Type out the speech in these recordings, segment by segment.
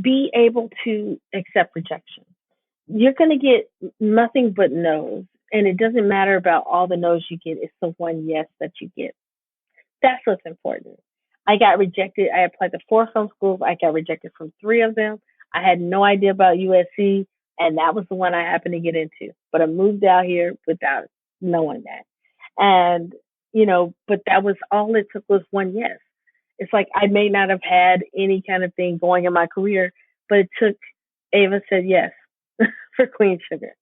be able to accept rejection. You're going to get nothing but no's. And it doesn't matter about all the no's you get. It's the one yes that you get. That's what's important. I got rejected. I applied to 4 film schools. I got rejected from 3 of them. I had no idea about USC, and that was the one I happened to get into. But I moved out here without knowing that. And, but that was all it took was one yes. It's like I may not have had any kind of thing going in my career, but it took Ava said yes for Queen Sugar.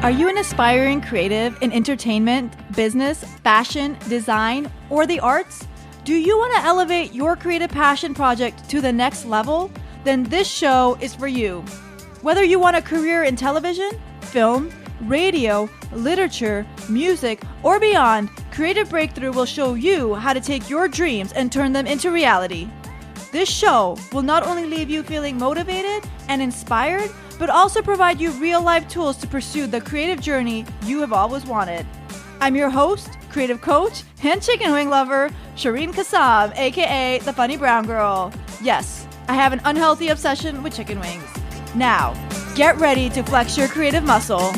Are you an aspiring creative in entertainment, business, fashion, design, or the arts? Do you want to elevate your creative passion project to the next level? Then this show is for you. Whether you want a career in television, film, radio, literature, music, or beyond, Creative Breakthrough will show you how to take your dreams and turn them into reality. This show will not only leave you feeling motivated and inspired, but also provide you real-life tools to pursue the creative journey you have always wanted. I'm your host, creative coach, and chicken wing lover, Shireen Kassab, aka the Funny Brown Girl. Yes, I have an unhealthy obsession with chicken wings. Now, get ready to flex your creative muscle.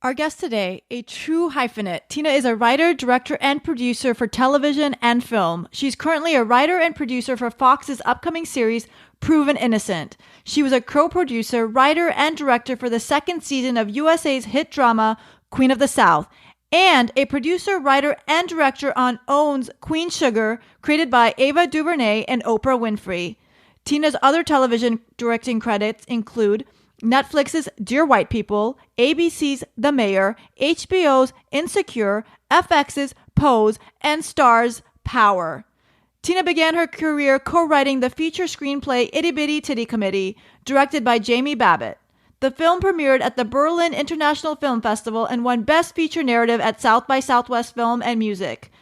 Our guest today, a true hyphenate. Tina is a writer, director, and producer for television and film. She's currently a writer and producer for Fox's upcoming series, Proven Innocent. She was a co-producer, writer, and director for the 2nd season of USA's hit drama, Queen of the South, and a producer, writer, and director on OWN's Queen Sugar, created by Ava DuVernay and Oprah Winfrey. Tina's other television directing credits include Netflix's Dear White People, ABC's The Mayor, HBO's Insecure, FX's Pose, and Starz' Power. Tina began her career co-writing the feature screenplay ITTY BITTY TITTY Committee, directed by Jamie Babbit. The film premiered at the Berlin International Film Festival and won Best Feature Narrative at South by Southwest Film and Music.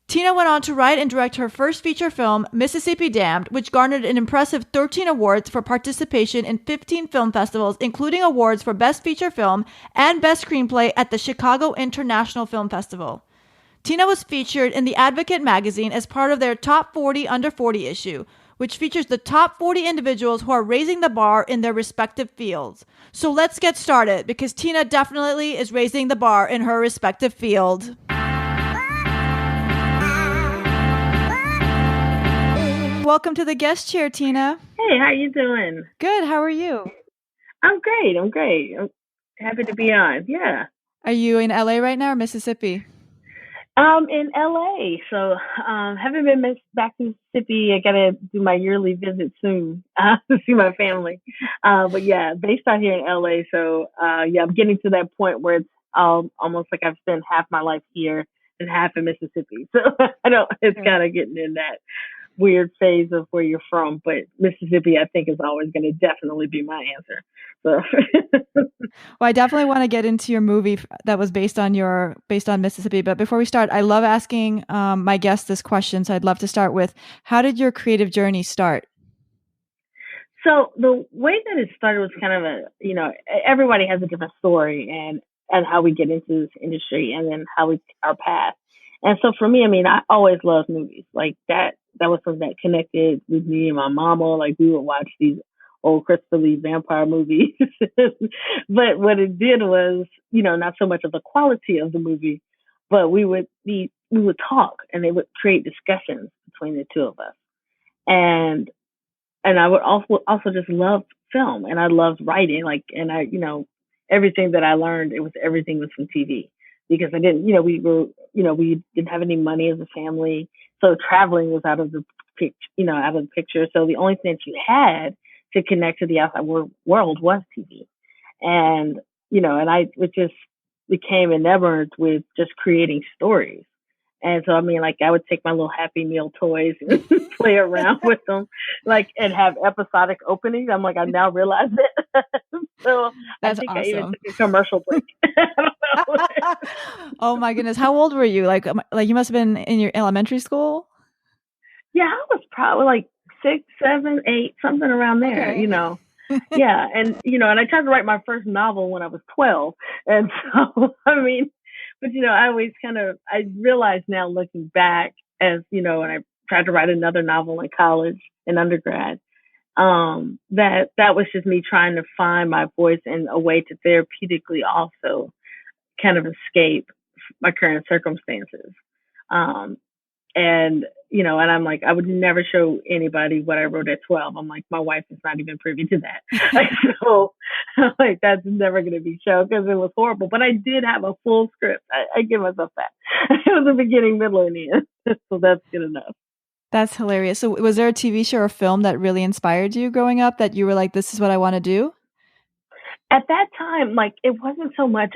Tina went on to write and direct her first feature film, Mississippi Damned, which garnered an impressive 13 awards for participation in 15 film festivals, including awards for Best Feature Film and Best Screenplay at the Chicago International Film Festival. Tina was featured in the Advocate magazine as part of their Top 40 Under 40 issue, which features the top 40 individuals who are raising the bar in their respective fields. So let's get started, because Tina definitely is raising the bar in her respective field. Welcome to the guest chair, Tina. Hey, how you doing? Good. How are you? I'm great. I'm happy to be on. Yeah. Are you in LA right now or Mississippi? In LA. So haven't been back to Mississippi. I gotta do my yearly visit soon to see my family. But yeah, based out here in LA. So yeah, I'm getting to that point where it's almost like I've spent half my life here and half in Mississippi. So it's kind of getting in that weird phase of where you're from, but Mississippi, I think, is always going to definitely be my answer. So, well, I definitely want to get into your movie that was based on Mississippi. But before we start, I love asking my guests this question. So I'd love to start with, how did your creative journey start? So the way that it started was kind of everybody has a different story and how we get into this industry, and then our path. And so for me, I mean, I always loved movies like that. That was something that connected with me and my mama. Like, we would watch these old Christopher Lee vampire movies. But what it did was, not so much of the quality of the movie, but we would talk, and they would create discussions between the two of us. And I would also just love film, and I loved writing. Everything that I learned, everything was from TV. Because I didn't, we didn't have any money as a family, so traveling was out of the picture. So the only thing that you had to connect to the outside world was TV, and it just became enamored with just creating stories. And so, I mean, like, I would take my little Happy Meal toys and play around with them, and have episodic openings. I'm like, I now realize it. So that's I think awesome. I even took a commercial break. I don't know. Oh my goodness. How old were you? Like you must have been in your elementary school? Yeah, I was probably like 6, 7, 8, something around there, Okay. Yeah. And I tried to write my first novel when I was 12. And so, I mean, but I always I realize now looking back as, when I tried to write another novel in college in undergrad, that was just me trying to find my voice and a way to therapeutically also kind of escape my current circumstances. Um, and I'm like, I would never show anybody what I wrote at 12. I'm like, my wife is not even privy to that. So like, that's never going to be shown because it was horrible. But I did have a full script. I give myself that. It was a beginning, middle, and end. So that's good enough. That's hilarious. So was there a TV show or film that really inspired you growing up that you were like, this is what I want to do? At that time, like, it wasn't so much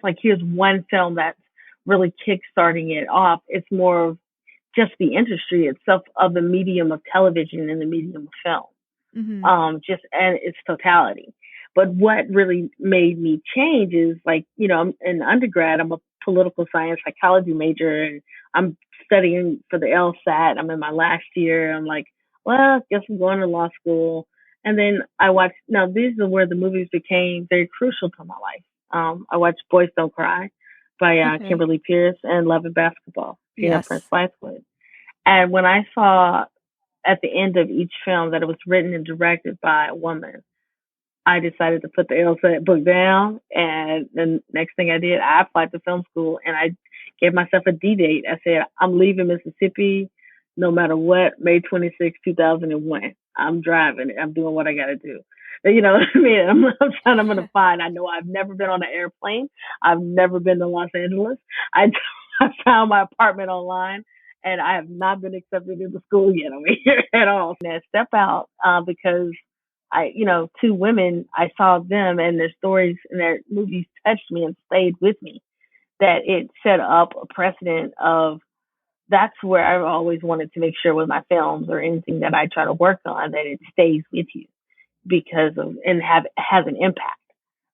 like, here's one film that's really kickstarting it off. It's more of just the industry itself of the medium of television and the medium of film, just and its totality. But what really made me change is, like, I'm in undergrad, I'm a political science psychology major, and I'm studying for the LSAT. I'm in my last year. I'm like, well, I guess I'm going to law school. And then I watched, now these are where the movies became very crucial to my life. I watched Boys Don't Cry by Kimberly Pierce and Love and Basketball, Gina Prince Bythewood. And when I saw at the end of each film that it was written and directed by a woman, I decided to put the LSAT book down. And the next thing I did, I applied to film school and I gave myself a D date. I said, I'm leaving Mississippi no matter what, May 26, 2001. I'm driving. I'm doing what I got to do. You know what I mean? I'm going to find, I know I've never been on an airplane. I've never been to Los Angeles. I found my apartment online. And I have not been accepted into school yet over here at all. And I step out because two women, I saw them and their stories and their movies touched me and stayed with me. That it set up a precedent of, that's where I've always wanted to make sure with my films or anything that I try to work on, that it stays with you because of, and has an impact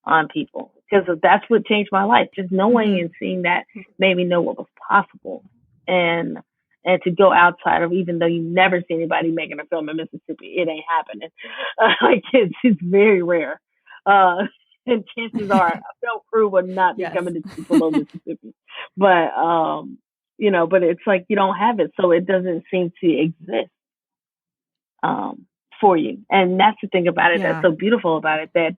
on people. Because that's what changed my life. Just knowing and seeing that made me know what was possible. And to go outside of, even though you never see anybody making a film in Mississippi, it ain't happening. Like, it's very rare. And chances are a film crew would not be coming to Tupelo, Mississippi. But, but it's like you don't have it. So it doesn't seem to exist for you. And that's the thing about it that's so beautiful about it, that,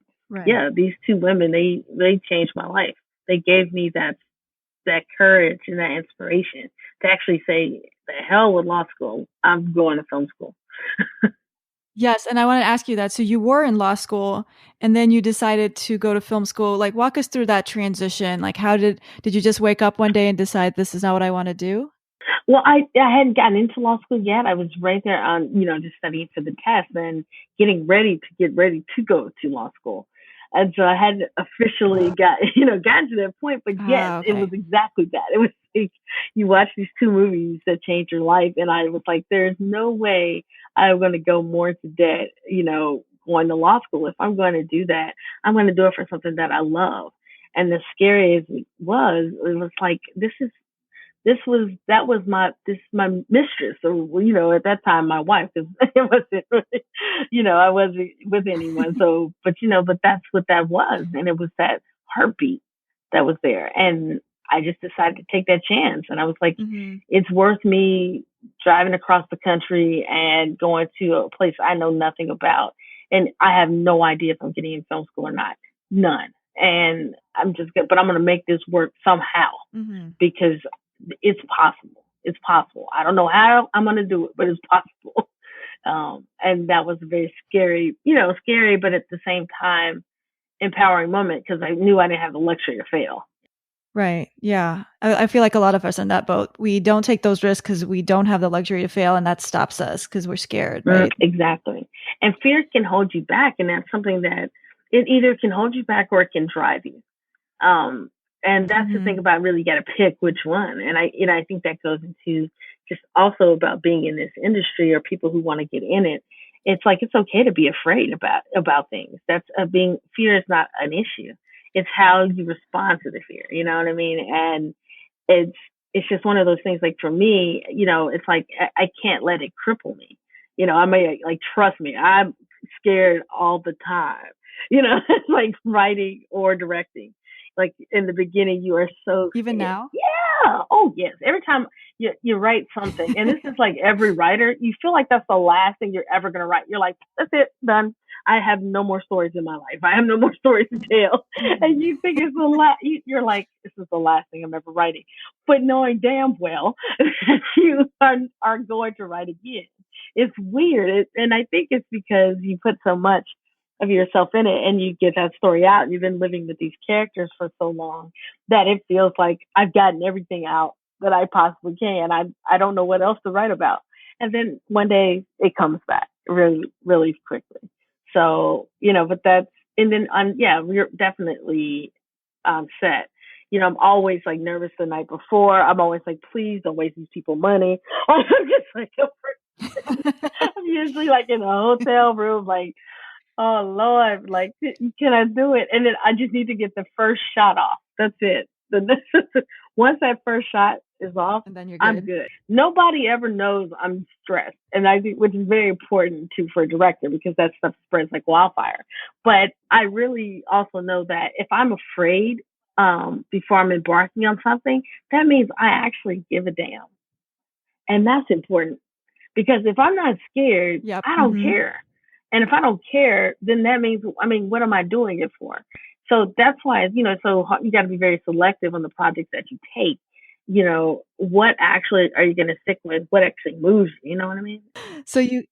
these two women, they changed my life. They gave me that courage and that inspiration to actually say, the hell with law school, I'm going to film school. Yes, and I want to ask you that. So you were in law school and then you decided to go to film school. Like, walk us through that transition. Like, how did you just wake up one day and decide this is not what I want to do? Well, I hadn't gotten into law school yet. I was right there on, just studying for the test and getting ready to go to law school. And so I hadn't officially gotten to that point, but yes, It was exactly that. It was like, you watch these two movies that change your life. And I was like, there's no way I'm going to go more into debt, going to law school. If I'm going to do that, I'm going to do it for something that I love. And the scary as it was like, this is my mistress, or, at that time, my wife, because it wasn't really, I wasn't with anyone. So, but that's what that was. And it was that heartbeat that was there. And I just decided to take that chance. And I was like, it's worth me driving across the country and going to a place I know nothing about. And I have no idea if I'm getting in film school or not. None. And but I'm going to make this work somehow because it's possible. It's possible. I don't know how I'm going to do it, but it's possible. And that was a very scary, but at the same time, empowering moment because I knew I didn't have the luxury to fail. Right. Yeah. I feel like a lot of us in that boat. We don't take those risks because we don't have the luxury to fail, and that stops us because we're scared. Right. Exactly. And fear can hold you back, and that's something that it either can hold you back or it can drive you. And that's the thing about really got to pick which one. And I think that goes into just also about being in this industry or people who want to get in it. It's like, it's okay to be afraid about things. That's fear is not an issue. It's how you respond to the fear. You know what I mean? And it's just one of those things. Like, for me, it's like, I can't let it cripple me. I may, like, trust me, I'm scared all the time, like writing or directing. Like in the beginning, you are so Even scared. now? Yeah. Oh yes. Every time you write something, and this is like every writer, you feel like that's the last thing you're ever gonna write. You're like, that's it, done. I have no more stories in my life. I have no more stories to tell. And you think it's the last. You're like, this is the last thing I'm ever writing, but knowing damn well that you are going to write again. It's weird, and I think it's because you put so much of yourself in it and you get that story out and you've been living with these characters for so long that it feels like I've gotten everything out that I possibly can. I don't know what else to write about. And then one day it comes back really, really quickly. So, but that's, and then yeah, we're definitely set. I'm always like nervous the night before. I'm always like, please don't waste these people money. I'm just like, I'm usually like in a hotel room, like, oh Lord, like, can I do it? And then I just need to get the first shot off. That's it. Once that first shot is off, and then you're I'm good. Nobody ever knows I'm stressed, and I think, which is very important too for a director, because that stuff spreads like wildfire. But I really also know that if I'm afraid before I'm embarking on something, that means I actually give a damn, and that's important. Because if I'm not scared, yep. I don't care. And if I don't care, then that means, what am I doing it for? So that's why, so you got to be very selective on the projects that you take. What actually are you going to stick with? What actually moves you? You know what I mean? So you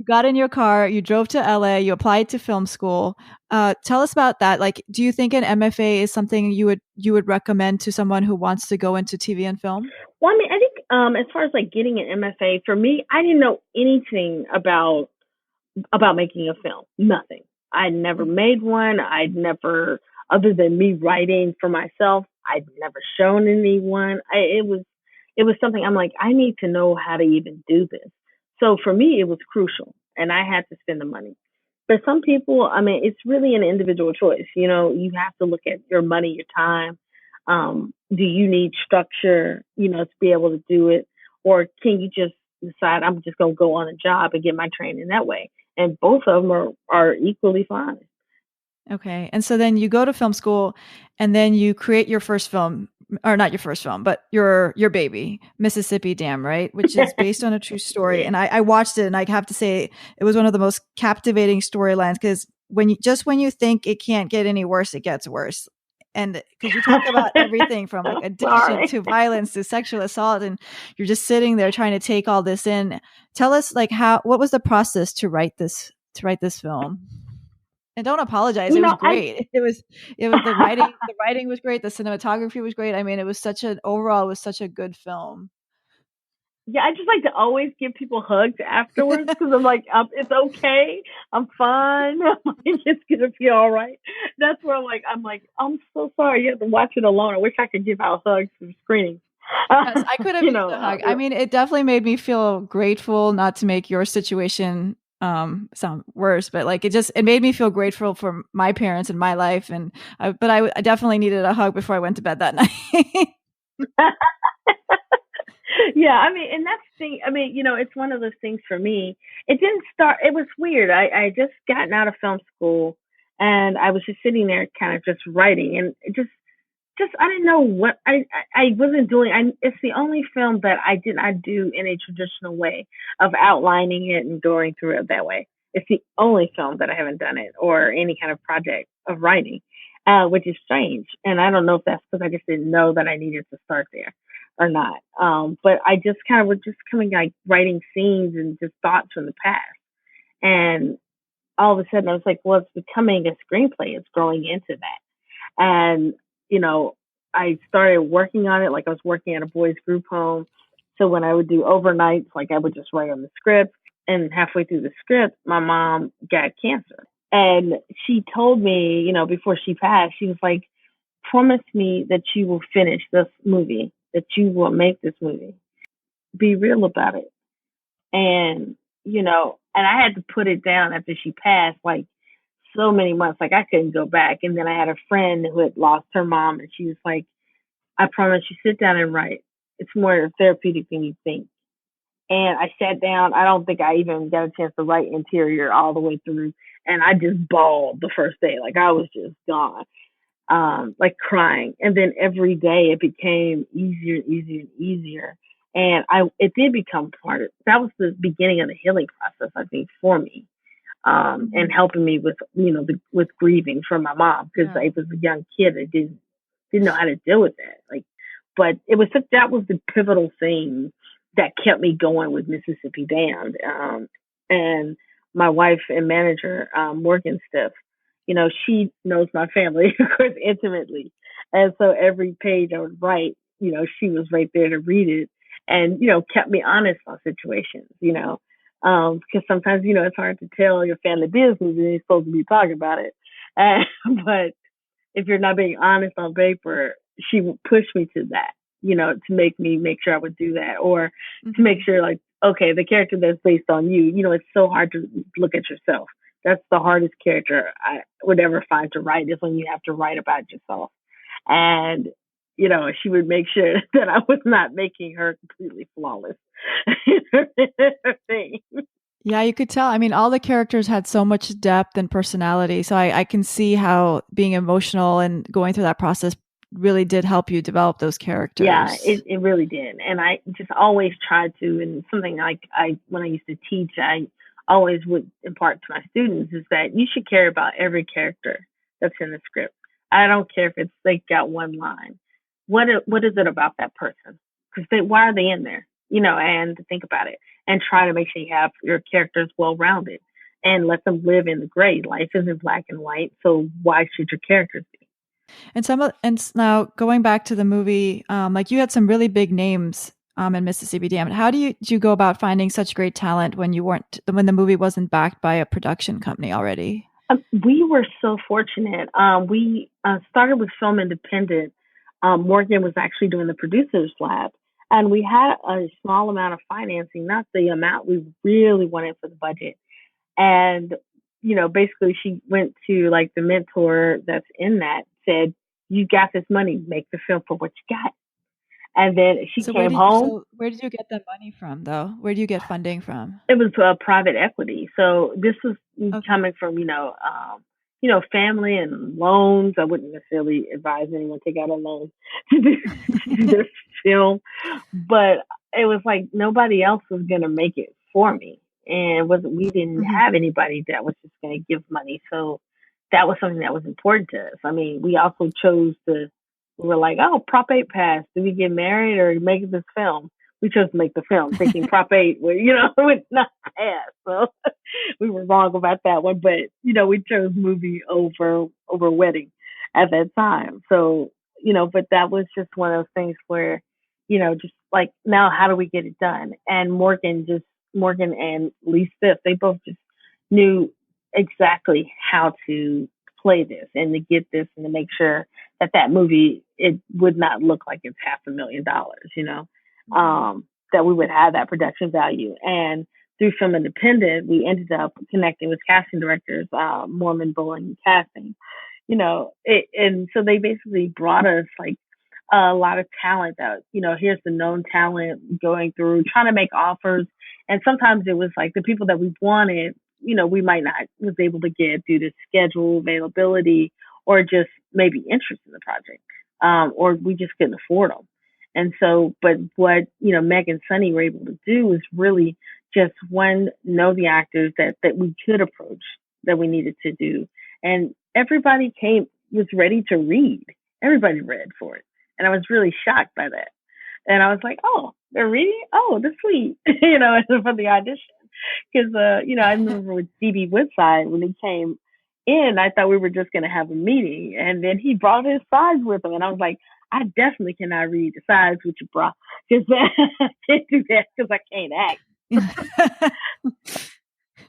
got in your car, you drove to LA, you applied to film school. Tell us about that. Like, do you think an MFA is something you would recommend to someone who wants to go into TV and film? Well, I think as far as like getting an MFA, for me, I didn't know anything about making a film. Nothing. I'd never made one. I'd never, other than me writing for myself, I'd never shown anyone. It was something I'm like, I need to know how to even do this. So for me, it was crucial, and I had to spend the money. For some people, it's really an individual choice. You have to look at your money, your time. Do you need structure, to be able to do it? Or can you just decide, I'm just going to go on a job and get my training that way? And both of them are equally fine. Okay. And so then you go to film school and then you create your first film, or not your first film, but your baby, Mississippi Dam, right? Which is based on a true story. Yeah. And I watched it, and I have to say it was one of the most captivating storylines, because when you think it can't get any worse, it gets worse. And because you talk about everything from like addiction to violence to sexual assault, and you're just sitting there trying to take all this in. Tell us, like, what was the process to write this film? And don't apologize. It was great. It was the writing. The writing was great. The cinematography was great. It was such a good film. Yeah, I just like to always give people hugs afterwards, because I'm like, it's okay. I'm fine. It's gonna be all right. That's where I'm like, I'm so sorry you have to watch it alone. I wish I could give out hugs for screenings. Yes, I could have used a hug. It definitely made me feel grateful, not to make your situation sound worse, but like it made me feel grateful for my parents and my life. And I definitely needed a hug before I went to bed that night. Yeah, and that's the thing. It's one of those things for me. It didn't start. It was weird. I just gotten out of film school, and I was just sitting there, kind of just writing, and it just I didn't know what I wasn't doing. It's the only film that I did not do in a traditional way of outlining it and going through it that way. It's the only film that I haven't done it, or any kind of project of writing, which is strange. And I don't know if that's because I just didn't know that I needed to start there or not. But I just kind of was just coming, like, writing scenes and just thoughts from the past. And all of a sudden I was like, well, it's becoming a screenplay. It's growing into that. And, I started working on it. Like, I was working at a boys group home. So when I would do overnights, like, I would just write on the script. And halfway through the script, my mom got cancer. And she told me, before she passed, she was like, promise me that you will finish this movie, that you will make this movie. Be real about it. And, and I had to put it down after she passed, like, so many months. Like, I couldn't go back. And then I had a friend who had lost her mom, and she was like, I promise you, sit down and write. It's more therapeutic than you think. And I sat down. I don't think I even got a chance to write interior all the way through. And I just bawled the first day. Like, I was just gone. like crying. And then every day it became easier and easier and easier. And it did become part of, that was the beginning of the healing process, I think, for me. And helping me with, with grieving for my mom, because I was a young kid that didn't know how to deal with that. Like, but that was the pivotal thing that kept me going with Mississippi Damned. And my wife and manager, Morgan Stiff, she knows my family, of course, intimately. And so every page I would write, she was right there to read it and, kept me honest on situations, because sometimes, it's hard to tell your family business and you're supposed to be talking about it. But if you're not being honest on paper, she would push me to that, to make sure I would do that, or to make sure, like, okay, the character that's based on you, it's so hard to look at yourself. That's the hardest character I would ever find to write, is when you have to write about yourself. And, she would make sure that I was not making her completely flawless. Yeah, you could tell. I mean, all the characters had so much depth and personality. So I can see how being emotional and going through that process really did help you develop those characters. Yeah, it really did. And I just always tried to, and something like when I used to teach, I always would impart to my students, is that you should care about every character that's in the script. I don't care if they got one line. What is it about that person? Because why are they in there? And think about it and try to make sure you have your characters well-rounded and let them live in the gray. Life isn't black and white, so why should your characters be? And now going back to the movie, like you had some really big names in Mississippi Damned. How did you go about finding such great talent when the movie wasn't backed by a production company already? We were so fortunate. We started with Film Independent. Morgan was actually doing the producers lab, and we had a small amount of financing, not the amount we really wanted for the budget. And, basically she went to like the mentor that's in that, said, you got this money, make the film for what you got. And then she came home. So where did you get the money from, though? Where do you get funding from? It was private equity. So this was coming from, family and loans. I wouldn't necessarily advise anyone to take out a loan to do this film, but it was like nobody else was going to make it for me. And we didn't have anybody that was just going to give money. So that was something that was important to us. I mean, we also we were like, oh, Prop 8 passed. Do we get married or make this film? We chose to make the film, thinking Prop 8 would, would not pass. So we were wrong about that one. But, we chose movie over wedding at that time. So, but that was just one of those things where, just like, now how do we get it done? And Morgan and Lee Stiff, they both just knew exactly how to play this and to get this and to make sure that movie, it would not look like it's $500,000, that we would have that production value. And through Film Independent, we ended up connecting with casting directors, Mormon Bowling Casting, and so they basically brought us like a lot of talent that, here's the known talent going through, trying to make offers. And sometimes it was like the people that we wanted, we might not was able to get due to schedule availability or just maybe interest in the project, or we just couldn't afford them. And so, but what, Meg and Sunny were able to do is really just know the actors that we could approach, that we needed to do. And everybody was ready to read. Everybody read for it. And I was really shocked by that. And I was like, oh, they're reading? Oh, that's sweet. For the audition. Because, I remember with D.B. Woodside, when he came in, I thought we were just going to have a meeting. And then he brought his sides with him. And I was like, I definitely cannot read the sides with you, bro. Because I can't do that because I can't act.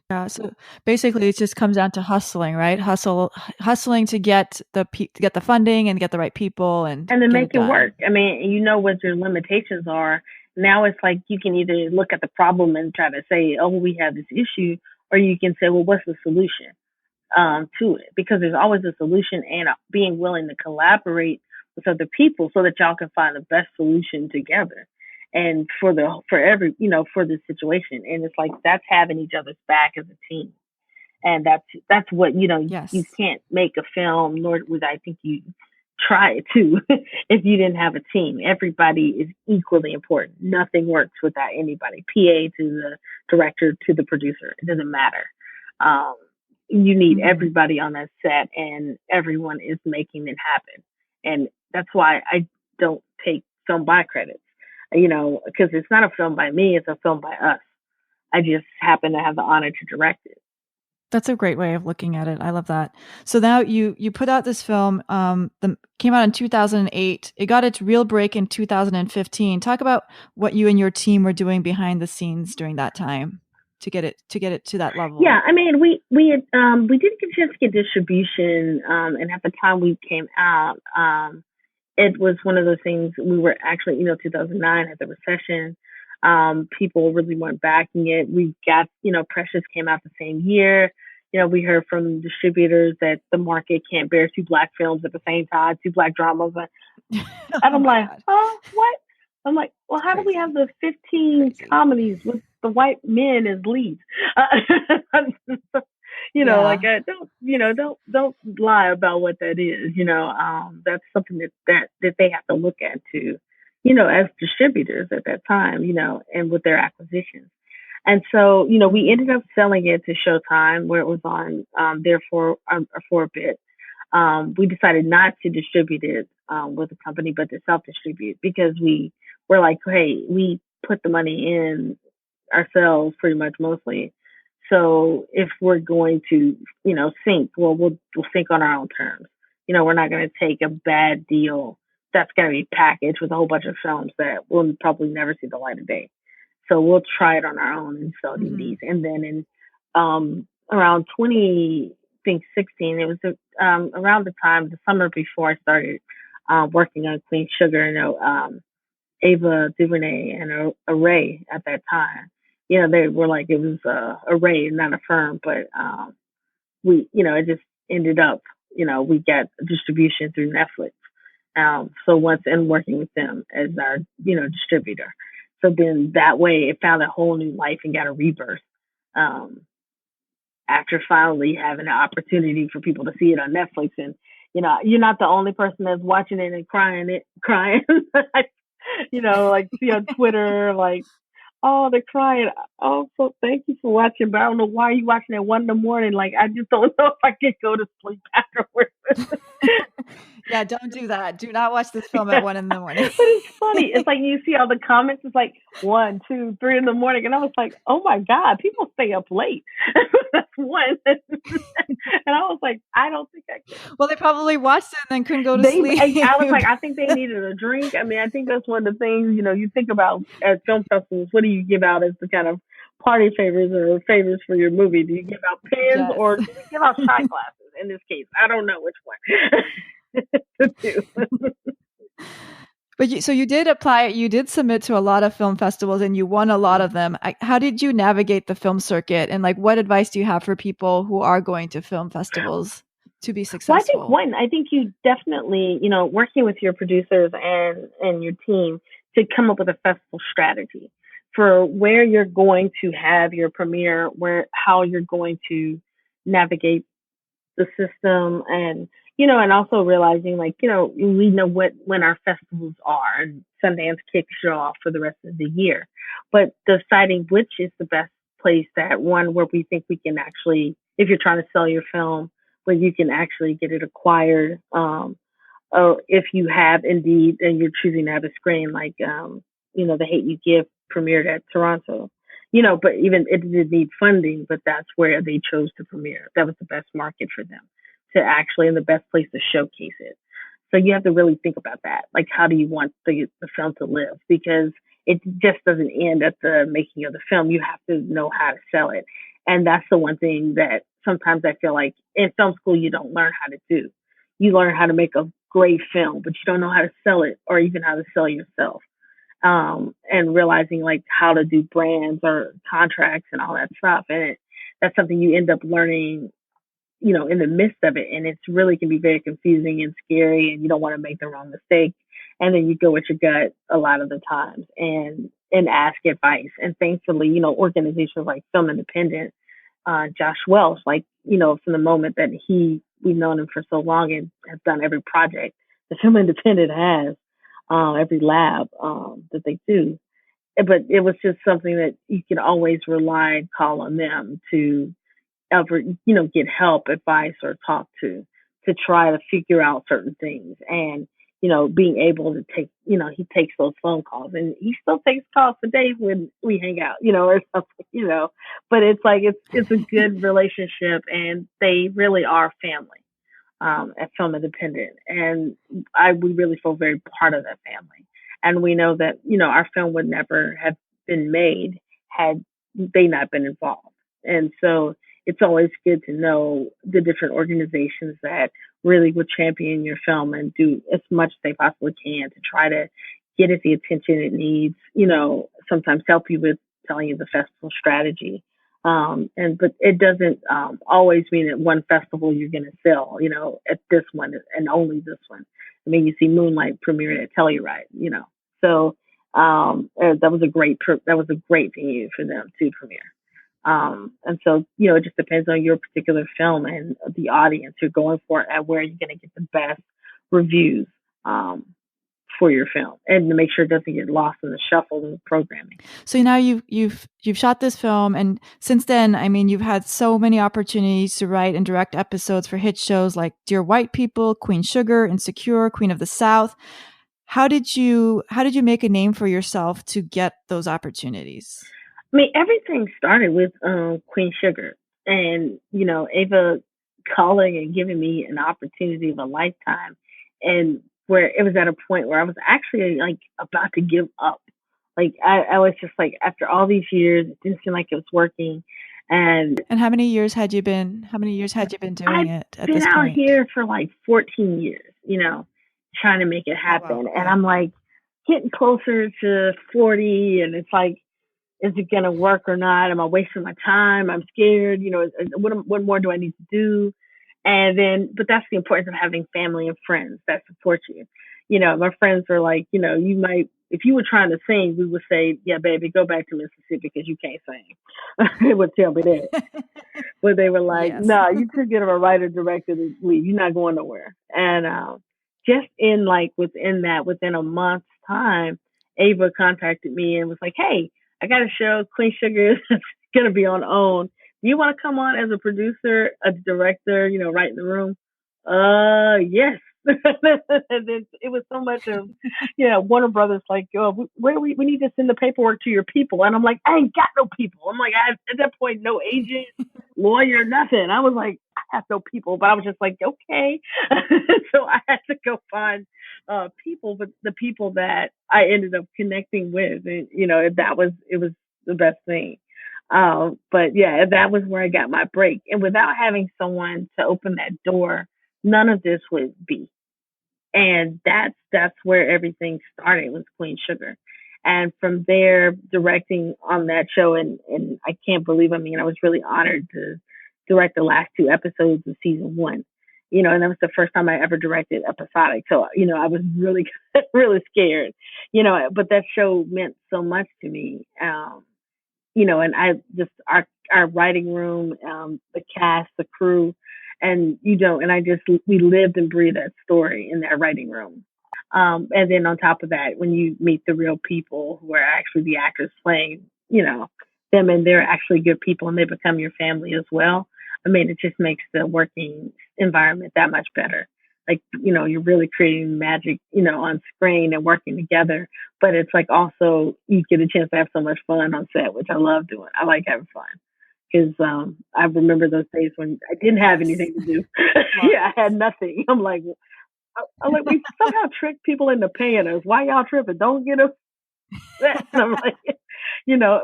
Yeah, so basically, it just comes down to hustling, right? Hustling to get the funding and get the right people and then make it work. I mean, what your limitations are. Now it's like you can either look at the problem and try to say, oh, we have this issue, or you can say, well, what's the solution to it? Because there's always a solution, and being willing to collaborate with other people so that y'all can find the best solution together. And for the situation. And it's like, that's having each other's back as a team. And that's what, you Yes. can't make a film, nor would I think you try to if you didn't have a team. Everybody is equally important. Nothing works without anybody. PA to the director to the producer. It doesn't matter. Um, you need everybody on that set, and everyone is making it happen. And that's why I don't take film by credits, because it's not a film by me, it's a film by us. I just happen to have the honor to direct it. That's a great way of looking at it. I love that. So now you put out this film, came out in 2008. It got its real break in 2015. Talk about what you and your team were doing behind the scenes during that time to get it to that level. Yeah, I mean, we didn't get a chance to get distribution, and at the time we came out, it was one of those things. We were actually, 2009 had the recession. People really weren't backing it. We got, Precious came out the same year. We heard from distributors that the market can't bear two Black films at the same time, two Black dramas. And I'm like, oh, what? I'm like, well, how do we have the 15 comedies with the white men as leads? Don't lie about what that is. That's something that they have to look at too, as distributors at that time, and with their acquisitions. And so, we ended up selling it to Showtime, where it was on there for a bit. We decided not to distribute it with a company, but to self-distribute, because we were like, hey, we put the money in ourselves pretty much mostly. So if we're going to, sink, well, we'll sink on our own terms. We're not going to take a bad deal that's going to be packaged with a whole bunch of films that will probably never see the light of day. So we'll try it on our own and sell DVDs. And then in around 2016, it was around the summer before I started working on Queen Sugar, Ava DuVernay and Array at that time. They were like, it was Array, not a firm, but it just ended up, we got distribution through Netflix. So once and working with them as our, distributor. So then that way it found a whole new life and got a rebirth. After finally having an opportunity for people to see it on Netflix. And, you're not the only person that's watching it and crying. Like see on Twitter, like, oh, they're crying. Oh, so thank you for watching, but I don't know why you watching at 1 a.m. Like, I just don't know if I could go to sleep afterwards. Yeah, don't do that. Do not watch this film at 1 a.m. But it's funny. It's like you see all the comments. It's like 1, 2, 3 a.m, and I was like, "Oh my God, people stay up late." That's one. And I was like, "I don't think I can." Well, they probably watched it and then couldn't go to sleep. I was like, I think they needed a drink. I mean, I think that's one of the things you think about at film festivals. What do you give out as the kind of party favors or favors for your movie? Do you give out pens or do you give out shot glasses? In this case, I don't know which one. To do. But so you did apply, you did submit to a lot of film festivals and you won a lot of them. How did you navigate the film circuit? And what advice do you have for people who are going to film festivals to be successful? Well, I think you definitely, working with your producers and your team to come up with a festival strategy for where you're going to have your premiere, how you're going to navigate the system, and and also realizing we know when our festivals are, and Sundance kicks you off for the rest of the year, but deciding which is the best place, that one where we think we can actually, if you're trying to sell your film, where you can actually get it acquired, or if you have indeed and you're choosing to have a screen, like The Hate U Give premiered at Toronto. But even it did need funding, but that's where they chose to premiere. That was the best market for them to actually, and the best place to showcase it. So you have to really think about that. Like, how do you want the film to live? Because it just doesn't end at the making of the film. You have to know how to sell it. And that's the one thing that sometimes I feel like in film school, you don't learn how to do. You learn how to make a great film, but you don't know how to sell it or even how to sell yourself. And realizing how to do brands or contracts and all that stuff. And that's something you end up learning, in the midst of it. And it's really can be very confusing and scary, and you don't want to make the wrong mistake. And then you go with your gut a lot of the times and ask advice. And thankfully, organizations like Film Independent Josh Welsh, like, from the moment that we've known him for so long and has done every project the Film Independent has, every lab that they do. But it was just something that you can always rely and call on them to ever, get help, advice, or talk to try to figure out certain things. And, being able to take, he takes those phone calls, and he still takes calls today when we hang out, or something, but it's like, it's a good relationship, and they really are family, at Film Independent. And we really feel very part of that family. And we know that, our film would never have been made had they not been involved. And so it's always good to know the different organizations that really would champion your film and do as much as they possibly can to try to get it the attention it needs, sometimes help you with telling you the festival strategy. But it doesn't always mean at one festival you're going to sell, at this one and only this one. I mean, you see Moonlight premiered at Telluride, so that was a great venue for them to premiere. And so, it just depends on your particular film and the audience you're going for, and where you're going to get the best reviews for your film, and to make sure it doesn't get lost in the shuffle of programming. So now you've shot this film, and since then, I mean, you've had so many opportunities to write and direct episodes for hit shows like Dear White People, Queen Sugar, Insecure, Queen of the South. How did you make a name for yourself to get those opportunities? I mean, everything started with Queen Sugar, and Ava calling and giving me an opportunity of a lifetime, and where it was at a point where I was actually like about to give up. Like I was just like, after all these years, it didn't seem like it was working. And how many years had you been doing it at this point? I've been out here for like 14 years, trying to make it happen. Oh, wow. And I'm like getting closer to 40, and it's like, is it going to work or not? Am I wasting my time? I'm scared. What more do I need to do? And then, but that's the importance of having family and friends that support you. My friends are like, you might, if you were trying to sing, we would say, yeah, baby, go back to Mississippi because you can't sing. They would tell me that. But they were like, yes. No, you took it of a writer director to leave. You're not going nowhere. And just within a month's time, Ava contacted me and was like, hey, I got a show, Queen Sugar, is going to be on OWN. Do you want to come on as a producer, a director, right in the room? Yes. And then it was so much of, Warner Brothers, like, we need to send the paperwork to your people. And I'm like, I ain't got no people. I'm like, I had, at that point, no agent, lawyer, nothing. I was like, I have no people, but I was just like, okay. So I had to go find people, but the people that I ended up connecting with, and, it was the best thing. But yeah, that was where I got my break. And without having someone to open that door, none of this would be. And that's where everything started, with Queen Sugar. And from there, directing on that show, and I can't believe, I was really honored to direct the last 2 episodes of season 1. And that was the first time I ever directed episodic. So, I was really, really scared, but that show meant so much to me. And I just, our writing room, the cast, the crew, and we lived and breathed that story in that writing room. And then on top of that, when you meet the real people who are actually the actors playing, them, and they're actually good people, and they become your family as well. It just makes the working environment that much better. Like, you're really creating magic, on screen and working together. But it's like, also, you get a chance to have so much fun on set, which I love doing. I like having fun. Because I remember those days when I didn't have anything to do. Yeah, I had nothing. I'm like, we somehow tricked people into paying us. Why y'all tripping? Don't get us. And I'm like,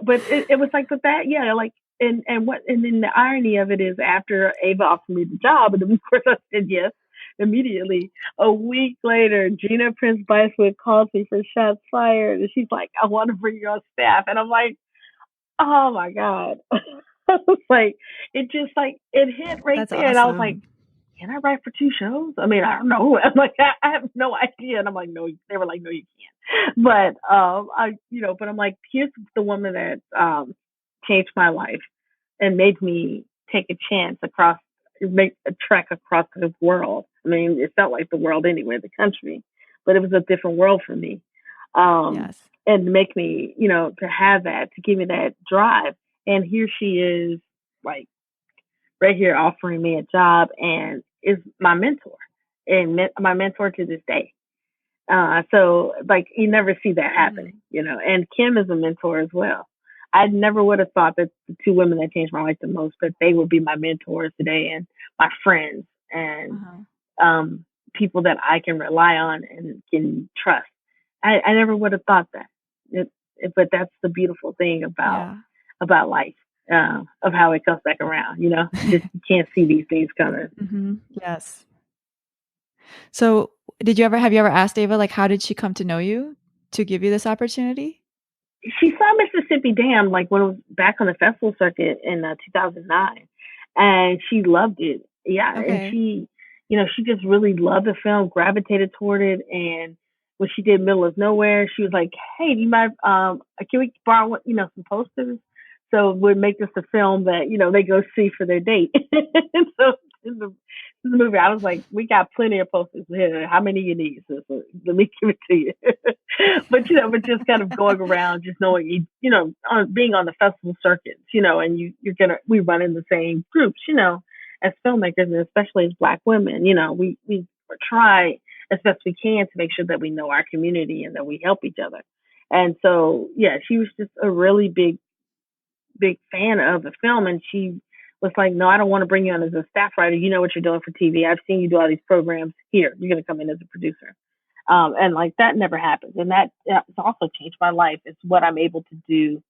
but it was like, but that, yeah, like, and then the irony of it is, after Ava offered me the job, and of course I said yes immediately. A week later, Gina Prince Bythewood calls me for Shots Fired, and she's like, I want to bring you on staff. And I'm like, oh my God. I was like, it just like, it hit right That's there. Awesome. And I was like, can I write for 2 shows? I don't know. I'm like, I have no idea. And I'm like, no. They were like, no, you can't. But but I'm like, here's the woman that changed my life and made me take a chance make a trek across the world. I mean, it felt like the world anyway, the country, but it was a different world for me. Yes. And to make me, to have that, to give me that drive. And here she is, like, right here offering me a job and is my mentor and my mentor to this day. So like you never see that happening, and Kim is a mentor as well. I never would have thought that the two women that changed my life the most, that they would be my mentors today and my friends and people that I can rely on and can trust. I never would have thought that, but that's the beautiful thing about life, of how it comes back around. Just you can't see these things coming. Mm-hmm. Yes. So have you ever asked Ava, like, how did she come to know you to give you this opportunity? She saw Mississippi Dam, like, when it was back on the festival circuit in 2009, and she loved it. Yeah. Okay. And she just really loved the film, gravitated toward it. And when she did Middle of Nowhere, she was like, hey, do you mind, can we borrow, some posters? So we'd make this a film that, they go see for their date. And so in the movie, I was like, we got plenty of posters here. How many you need? So let me give it to you. but just kind of going around, just knowing, being on the festival circuits, and we run in the same groups, as filmmakers, and especially as Black women, we try as best we can to make sure that we know our community and that we help each other. And so, yeah, she was just a really big fan of the film, and she was like, no, I don't want to bring you on as a staff writer. You know what you're doing for TV. I've seen you do all these programs. Here, you're going to come in as a producer. And like that never happens. And that's also changed my life. It's what I'm able to do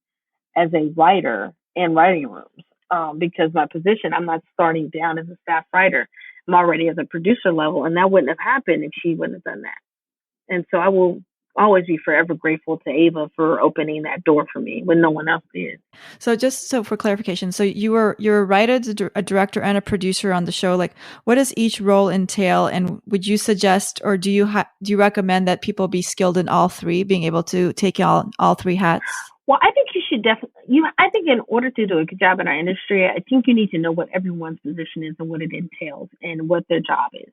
as a writer in writing rooms. Because my position, I'm not starting down as a staff writer. I'm already as a producer level. And that wouldn't have happened if she wouldn't have done that. And so I will always be forever grateful to Ava for opening that door for me when no one else did. So just so for clarification, so you're a writer, a director, and a producer on the show. Like, what does each role entail? And would you suggest, or do you recommend that people be skilled in all three, being able to take all three hats? Well, I think you should definitely. I think in order to do a good job in our industry, I think you need to know what everyone's position is and what it entails and what their job is,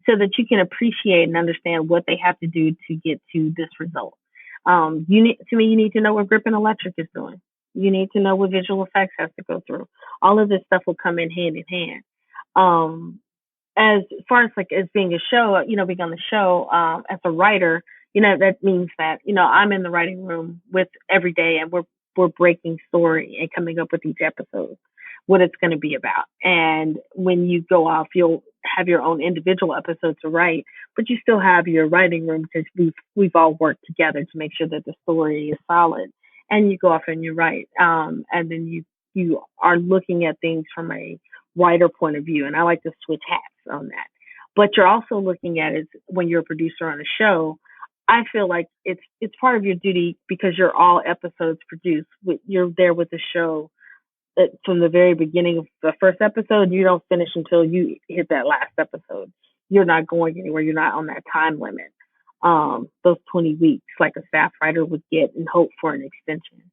so that you can appreciate and understand what they have to do to get to this result. You need to know what grip and electric is doing. You need to know what visual effects has to go through. All of this stuff will come in hand. As far as like as being a show, being on the show, as a writer, that means that, I'm in the writing room with every day, and we're breaking story and coming up with each episode, what it's going to be about. And when you go off, you'll have your own individual episode to write, but you still have your writing room because we've all worked together to make sure that the story is solid. And you go off and you write, and then you are looking at things from a writer point of view. And I like to switch hats on that. But you're also looking at it when you're a producer on a show. I feel like it's part of your duty, because you're all episodes produced. You're there with the show from the very beginning of the first episode. You don't finish until you hit that last episode. You're not going anywhere. You're not on that time limit. Those 20 weeks, like a staff writer would get and hope for an extension.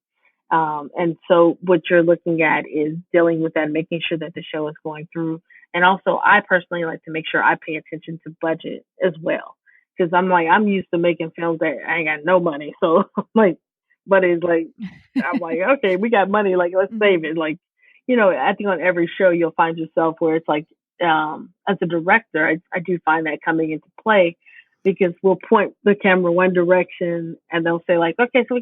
And so what you're looking at is dealing with that, making sure that the show is going through. And also, I personally like to make sure I pay attention to budget as well. Because I'm used to making films that I ain't got no money. So like, but it's like, I'm like, okay, we got money. Like, let's save it. Like, I think on every show you'll find yourself where it's like, as a director, I do find that coming into play, because we'll point the camera one direction and they'll say like, okay, so we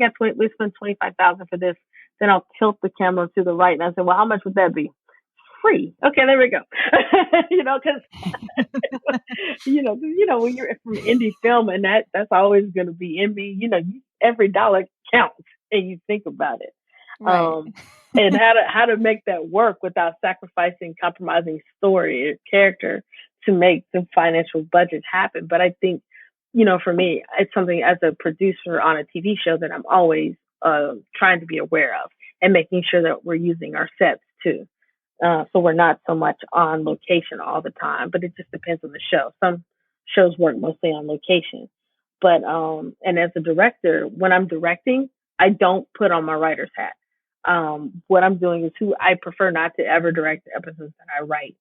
spent $25,000 for this. Then I'll tilt the camera to the right and I say, well, how much would that be? Free. Okay, there we go. Because when you're from indie film, and that's always going to be in me. Every dollar counts, and you think about it, right. And how to make that work without sacrificing, compromising story or character to make the financial budget happen. But I think, for me, it's something as a producer on a TV show that I'm always trying to be aware of, and making sure that we're using our sets too. So we're not so much on location all the time, but it just depends on the show. Some shows work mostly on location. But, and as a director, when I'm directing, I don't put on my writer's hat. what I'm doing is I prefer not to ever direct episodes that I write.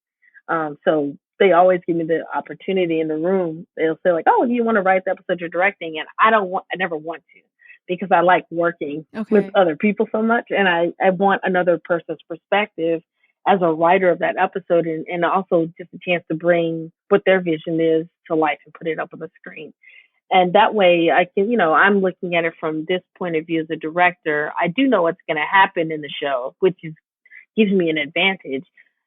So they always give me the opportunity in the room. They'll say like, "Oh, do you want to write the episode you're directing?" And I never want to, because I like working with other people so much, and I want another person's perspective as a writer of that episode, and also just a chance to bring what their vision is to life and put it up on the screen. And that way I can, I'm looking at it from this point of view as a director. I do know what's going to happen in the show, which gives me an advantage,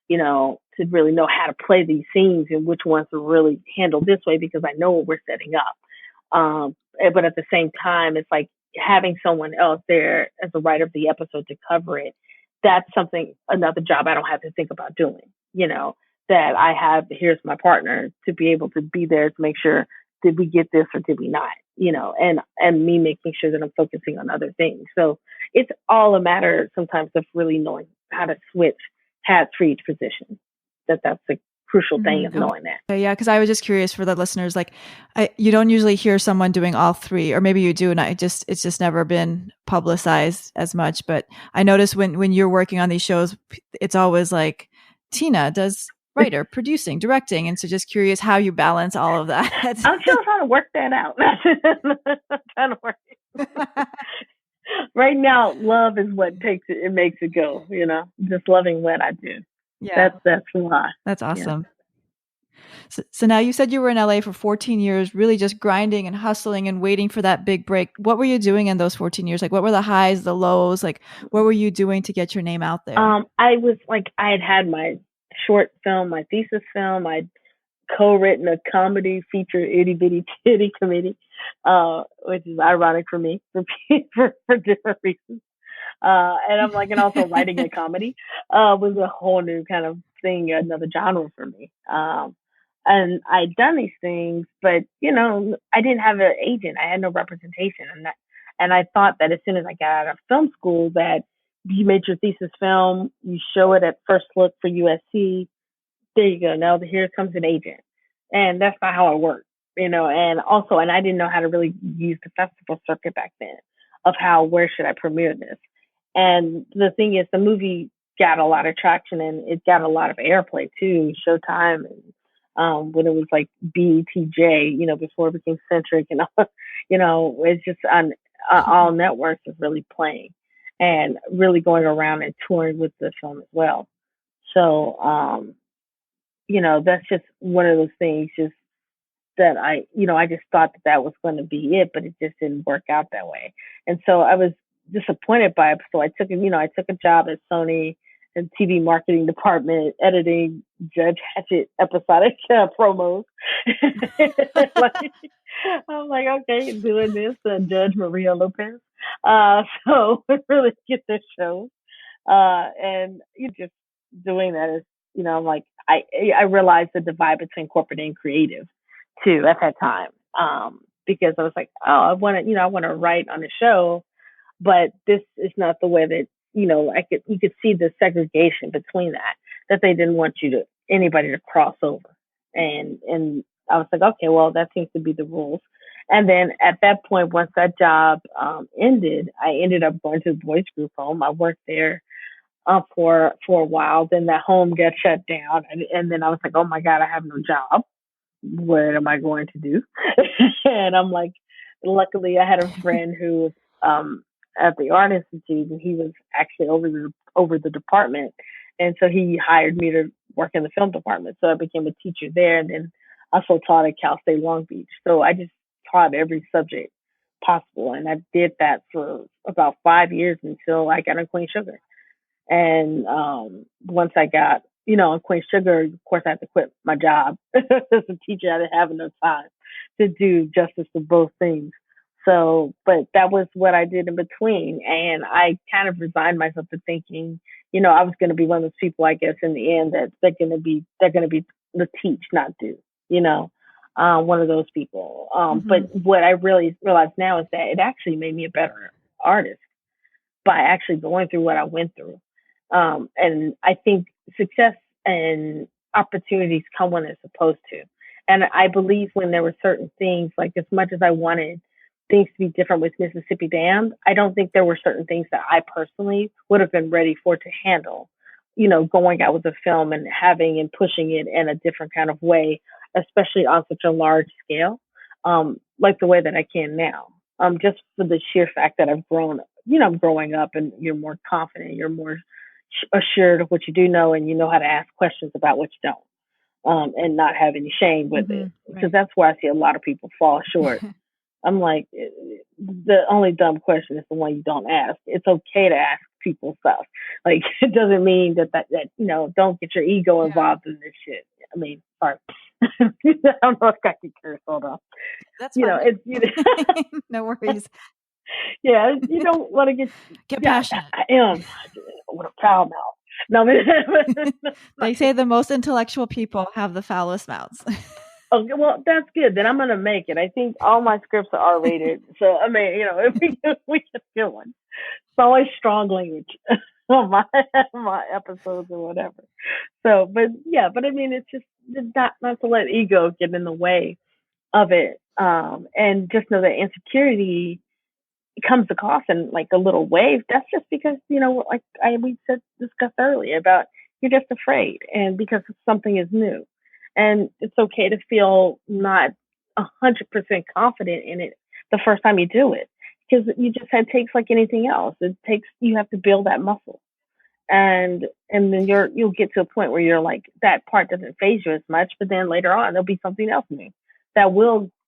to really know how to play these scenes and which ones to really handle this way, because I know what we're setting up. But at the same time, it's like having someone else there as a writer of the episode to cover it. That's another job I don't have to think about doing, that I have, here's my partner to be able to be there to make sure, did we get this or did we not, and me making sure that I'm focusing on other things. So it's all a matter sometimes of really knowing how to switch hats for each position. That's a crucial thing of knowing that. Yeah, because I was just curious for the listeners, like you don't usually hear someone doing all three, or maybe you do, and it's just never been publicized as much. But I notice when you're working on these shows, it's always like Tina does writer, producing, directing, and so just curious how you balance all of that. I'm still trying to work that out. I'm trying to work it. Right now, love is what it makes it go, just loving what I do. Yeah. That's why. That's awesome. Yeah. So now you said you were in LA for 14 years, really just grinding and hustling and waiting for that big break. What were you doing in those 14 years? Like, what were the highs, the lows? Like, what were you doing to get your name out there? I had my short film, my thesis film. I'd co-written a comedy feature, Itty Bitty Titty Committee, which is ironic for me for different reasons. And I'm like, and also writing a comedy was a whole new kind of thing, another genre for me. And I'd done these things, but I didn't have an agent. I had no representation, and I thought that as soon as I got out of film school, that you made your thesis film, you show it at First Look for USC. There you go. Now here comes an agent, and that's not how it worked, And I didn't know how to really use the festival circuit back then, of where should I premiere this. And the thing is, the movie got a lot of traction, and it got a lot of airplay too. Showtime, and when it was like BETJ, before it became Centric, and it's just on all networks is really playing and really going around and touring with the film as well. So, that's just one of those things. Just that I just thought that was going to be it, but it just didn't work out that way, and so I was disappointed by it. So I took a job at Sony in TV marketing department, editing Judge Hatchett episodic promos. I'm like, okay, doing this, Judge Maria Lopez. So really get this show, and you just doing that is, I'm like, I realized the divide between corporate and creative too at that time, because I was like, oh, I want to write on a show. But this is not the way that, you could see the segregation between that they didn't want anybody to cross over. And I was like, okay, well, that seems to be the rules. And then at that point, once that job ended, I ended up going to the boys group home. I worked there for a while. Then that home got shut down. And then I was like, oh my God, I have no job. What am I going to do? And I'm like, luckily I had a friend who was at the Art Institute, and he was actually over the department, and so he hired me to work in the film department. So I became a teacher there, and then also taught at Cal State Long Beach. So I just taught every subject possible, and I did that for about 5 years until I got on Queen Sugar. And once I got on Queen Sugar, of course I had to quit my job as a teacher. I didn't have enough time to do justice to both things. So, but that was what I did in between. And I kind of resigned myself to thinking, I was going to be one of those people, I guess, in the end, that they're going to be the teach, not do, one of those people. But what I really realized now is that it actually made me a better artist by actually going through what I went through. And I think success and opportunities come when it's supposed to. And I believe when there were certain things, like as much as I wanted things to be different with Mississippi Dam. I don't think there were certain things that I personally would have been ready for to handle, going out with a film and having and pushing it in a different kind of way, especially on such a large scale, like the way that I can now. Just for the sheer fact that I've grown, growing up and you're more confident, you're more assured of what you do know, and you know how to ask questions about what you don't, and not have any shame with it. Because that's where I see a lot of people fall short. I'm like, the only dumb question is the one you don't ask. It's okay to ask people stuff. Like, it doesn't mean that don't get your ego involved in this shit. I mean, sorry. I don't know if I can curse. Hold on. That's fine. It's no worries. Yeah, you don't want to get passionate. I am with a foul mouth. No, they say the most intellectual people have the foulest mouths. Okay, well, that's good. Then I'm going to make it. I think all my scripts are R-rated. So, I mean, if we get good ones. It's always strong language on my episodes or whatever. So, but I mean, it's just not to let ego get in the way of it. And just know that insecurity comes across in like a little wave. That's just because, like we discussed earlier about you're just afraid, and because something is new. And it's okay to feel not 100% confident in it the first time you do it, because it takes like anything else. You have to build that muscle, and then you'll get to a point where you're like, that part doesn't phase you as much, but then later on there'll be something else new that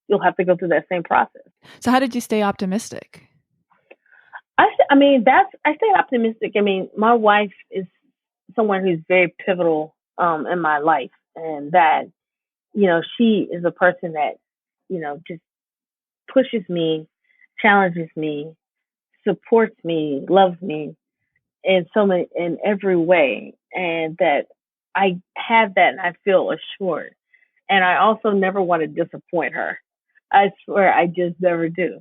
you'll have to go through that same process. So how did you stay optimistic? I stay optimistic. I mean, my wife is someone who's very pivotal in my life. And that, she is a person that, just pushes me, challenges me, supports me, loves me in every way. And that I have that and I feel assured. And I also never want to disappoint her. I swear I just never do.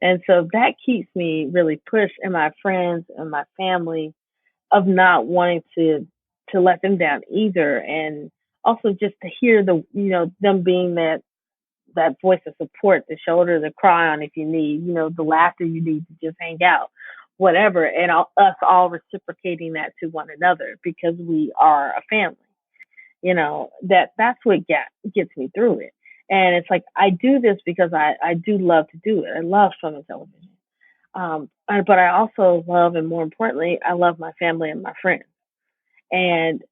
And so that keeps me really pushed, and my friends and my family, of not wanting to let them down either. And also just to hear them being that voice of support, the shoulder to cry on if you need, the laughter you need to just hang out, whatever. And us all reciprocating that to one another, because we are a family, that's what gets me through it. And it's like, I do this because I do love to do it. I love film and television. But I also love, and more importantly, I love my family and my friends. And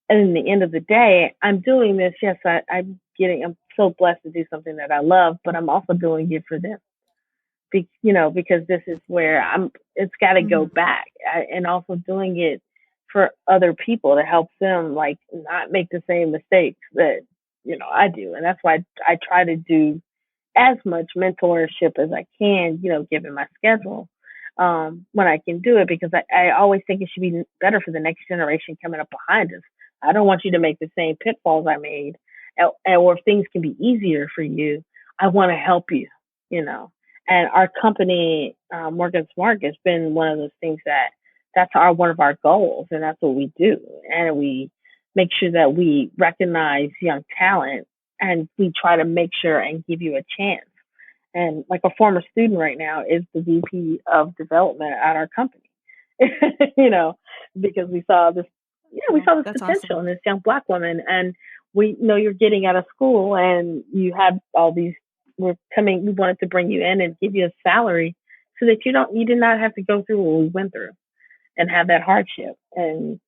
in the end of the day, I'm doing this. Yes, I'm so blessed to do something that I love, but I'm also doing it for them. Because this is where it's got to go back, and also doing it for other people to help them, like, not make the same mistakes that, I do. And that's why I try to do as much mentorship as I can, given my schedule, when I can do it, because I always think it should be better for the next generation coming up behind us. I don't want you to make the same pitfalls I made, or if things can be easier for you, I want to help you, And our company, Morgan Smart, has been one of those things that's one of our goals, and that's what we do. And we make sure that we recognize young talent, and we try to make sure and give you a chance. And like a former student right now is the VP of development at our company, because we saw this potential in this young Black woman. And we know you're getting out of school and you have all these, we wanted to bring you in and give you a salary so that you did not have to go through what we went through and have that hardship, and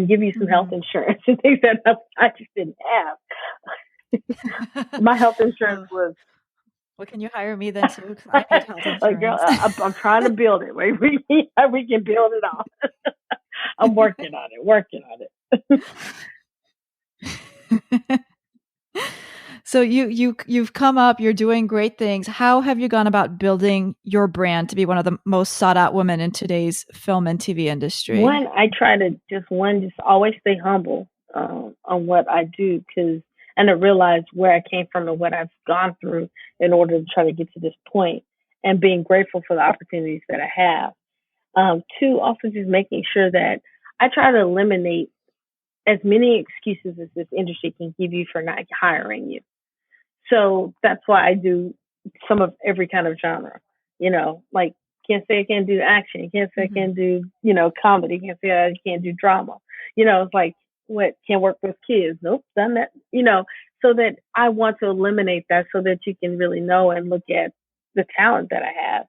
give you some health insurance and things that I just didn't have. My health insurance was, well, can you hire me then too? I need health insurance. Like, girl, I'm trying to build it. We can build it off. I'm working on it. So you've come up, you're doing great things. How have you gone about building your brand to be one of the most sought out women in today's film and TV industry? One, I try to just always stay humble on what I do, and to realize where I came from and what I've gone through in order to try to get to this point, and being grateful for the opportunities that I have. Two, also just making sure that I try to eliminate as many excuses as this industry can give you for not hiring you. So that's why I do some of every kind of genre. Like can't say I can't do action, can't say I Mm-hmm. can't do, comedy, can't say I can't do drama. It's like what can't work with kids. Nope, done that. So that I want to eliminate that so that you can really know and look at the talent that I have.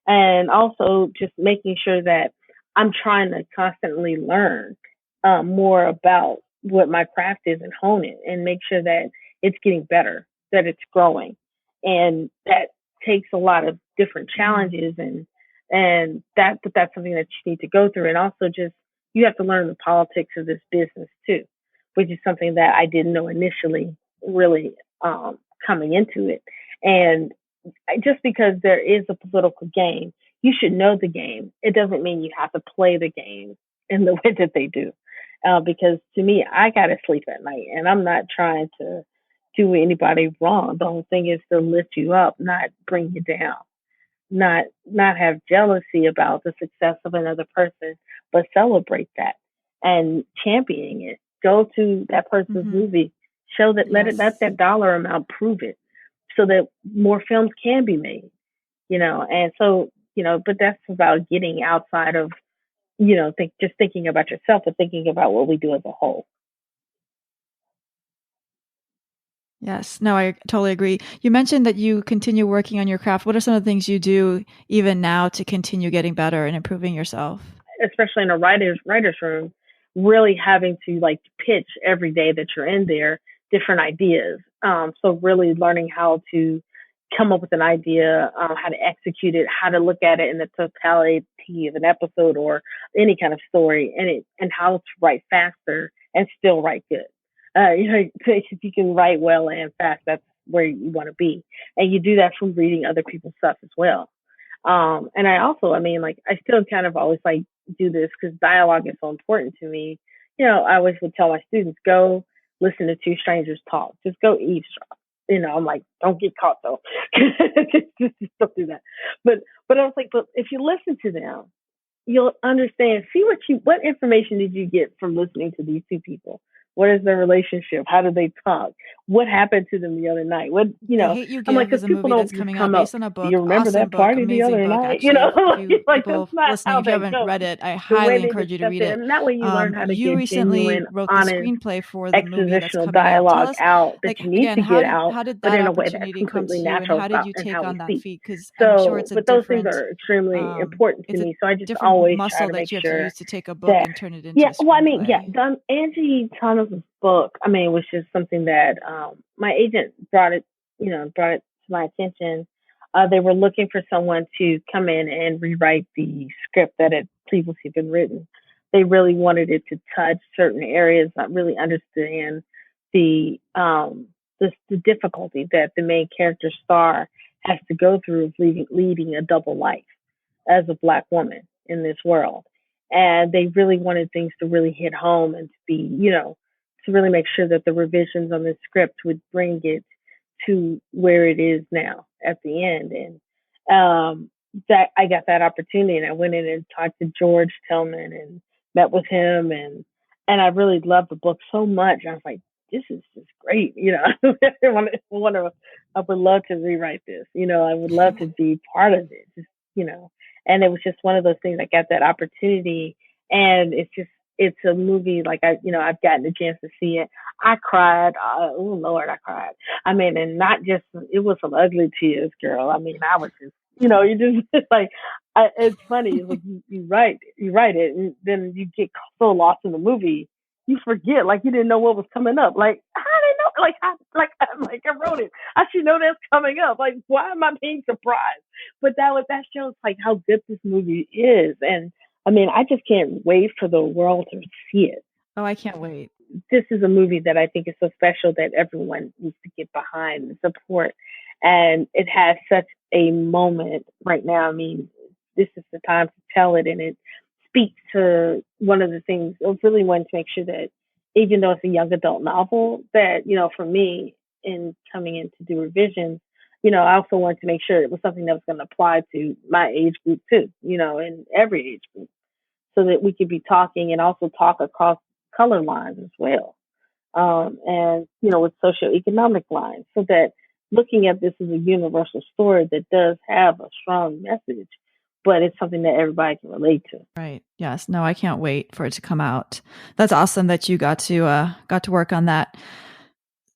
And also just making sure that I'm trying to constantly learn more about what my craft is and hone it and make sure that it's getting better, that it's growing. And that takes a lot of different challenges but that's something that you need to go through. And also just you have to learn the politics of this business too, which is something that I didn't know initially really coming into it. And just because there is a political game, you should know the game. It doesn't mean you have to play the game in the way that they do. Because to me, I got to sleep at night and I'm not trying to do anybody wrong. The whole thing is to lift you up, not bring you down, not have jealousy about the success of another person, but celebrate that and championing it. Go to that person's Mm-hmm. movie, show that Yes. let that dollar amount prove it, so that more films can be made. And so but that's about getting outside of just thinking about yourself, but thinking about what we do as a whole. Yes. No, I totally agree. You mentioned that you continue working on your craft. What are some of the things you do even now to continue getting better and improving yourself? Especially in a writer's room, really having to like pitch every day that you're in there different ideas. So really learning how to come up with an idea, how to execute it, how to look at it in the totality of an episode or any kind of story, and how to write faster and still write good. If you can write well and fast, that's where you want to be, and you do that from reading other people's stuff as well. And I mean, like, I still kind of always like do this because dialogue is so important to me. I always would tell my students, go listen to two strangers talk. Just go eavesdrop. I'm like, don't get caught though. just don't do that. But I was like, but if you listen to them, you'll understand. See what information did you get from listening to these two people? What is their relationship? How did they talk? What happened to them the other night? The Hate You I'm like, Give because is a people movie don't that's just coming out come up. based on a Do you book. remember Awesome that book, party the amazing other book. night? Actually, if you Like that's people not listening, how if you that haven't goes. read it, I The way highly they encourage you to discuss read it, it. and that way you learn how to You get recently genuine, wrote the honest, screenplay for the movie that's expositional coming out. Tell dialogue us, out that like, you need again, to get how out, did but that in a way that's opportunity come completely to you, and natural how did you in take how we on that speak. feat? Because I'm sure So, it's a but those things different, are extremely important to it's a me. So I just different always try muscle to make that you have to sure use to take a book that, and turn it into yeah, a well, I mean, yeah, screenplay. Angie Thomas's book, I mean, was just something that my agent brought it to my attention. They were looking for someone to come in and rewrite the script that had previously been written. They really wanted it to touch certain areas, not really understand the the difficulty that the main character Star has to go through of leading a double life as a Black woman in this world. And they really wanted things to really hit home and to be, to really make sure that the revisions on the script would bring it to where it is now at the end. And that I got that opportunity, and I went in and talked to George Tillman and met with him, and I really loved the book so much. I was like, this is just great. I would love to rewrite this. I would love to be part of it. And it was just one of those things. I got that opportunity, and it's a movie like I've gotten a chance to see it. I cried. Oh Lord, I cried. I mean, and not just it was some ugly tears, girl. I mean, I was just you just like it's funny. It's like you write it, and then you get so lost in the movie, you forget like you didn't know what was coming up. Like how did I know? Like I wrote it. I should know that's coming up. Like why am I being surprised? But that shows like how good this movie is, and I mean I just can't wait for the world to see it. Oh, I can't wait. This is a movie that I think is so special that everyone needs to get behind and support. And it has such a moment right now. I mean, this is the time to tell it, and it speaks to one of the things I really wanted to make sure that even though it's a young adult novel, that, for me in coming in to do revisions, I also wanted to make sure it was something that was going to apply to my age group too, in every age group, so that we could be talking and also talk across color lines as well, and with socioeconomic lines, so that looking at this as a universal story that does have a strong message, but it's something that everybody can relate to. Right. Yes. No, I can't wait for it to come out. That's awesome that you got to work on that.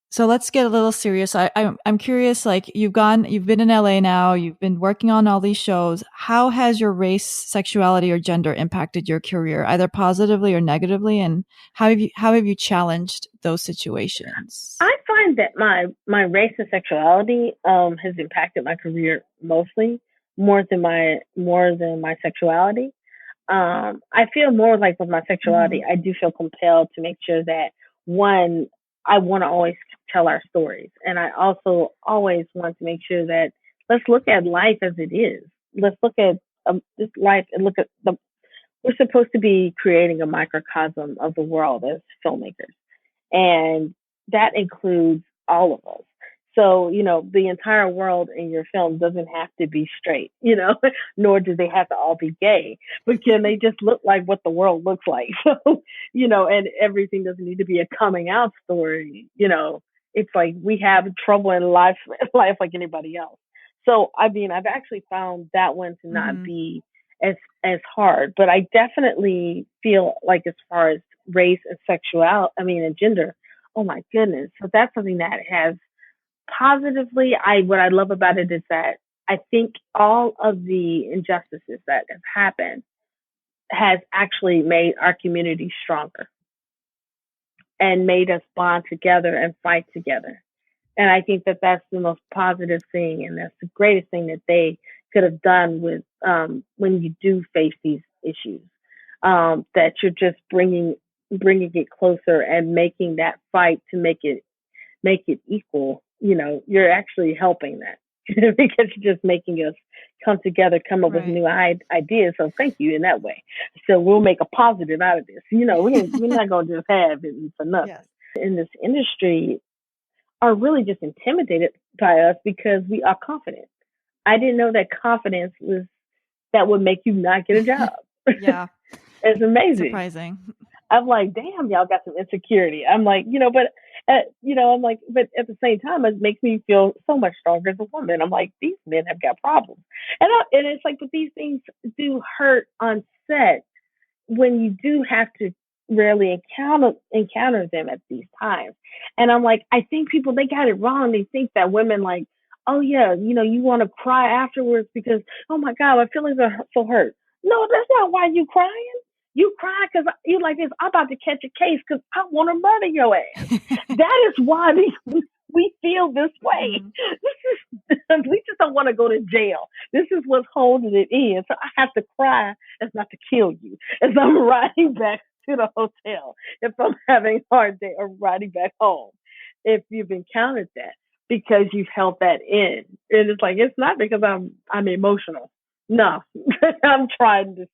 So let's get a little serious. I'm curious, like you've been in LA now, you've been working on all these shows. How has your race, sexuality, or gender impacted your career, either positively or negatively? And how have you challenged those situations? I find that my race and sexuality has impacted my career mostly more than my sexuality. I feel more like with my sexuality, I do feel compelled to make sure that one, I want to always tell our stories. And I also always want to make sure that let's look at life as it is. Let's look at this life and look at we're supposed to be creating a microcosm of the world as filmmakers. And that includes all of us. So, the entire world in your film doesn't have to be straight, nor do they have to all be gay, but can they just look like what the world looks like? So, and everything doesn't need to be a coming out story. It's like we have trouble in life like anybody else. So, I mean, I've actually found that one to not be as hard, but I definitely feel like as far as race and sexuality, and gender, oh my goodness. So that's something that has positively, what I love about it is that I think all of the injustices that have happened has actually made our community stronger and made us bond together and fight together. And I think that that's the most positive thing, and that's the greatest thing that they could have done with when you do face these issues. That you're just bringing it closer and making that fight to make it equal. You're actually helping that because you're just making us come together, come up with new ideas. So thank you in that way. So we'll make a positive out of this. We're not going to just have it for nothing. Yes. In this industry, are really just intimidated by us because we are confident. I didn't know that confidence that would make you not get a job. Yeah. It's amazing. Surprising. I'm like, damn, y'all got some insecurity. I'm like, but at the same time, it makes me feel so much stronger as a woman. I'm like, these men have got problems. And it's like, but these things do hurt on set when you do have to rarely encounter them at these times. And I'm like, I think people, they got it wrong. They think that women like, oh yeah, you want to cry afterwards because, oh my God, my feelings are so hurt. No, that's not why you crying. You cry because you like this. I'm about to catch a case because I want to murder your ass. That is why we feel this way. We just don't want to go to jail. This is what's holding it in. So I have to cry as not to kill you as I'm riding back to the hotel. If I'm having a hard day or riding back home, if you've encountered that because you've held that in, and it's like, it's not because I'm emotional. No, I'm trying to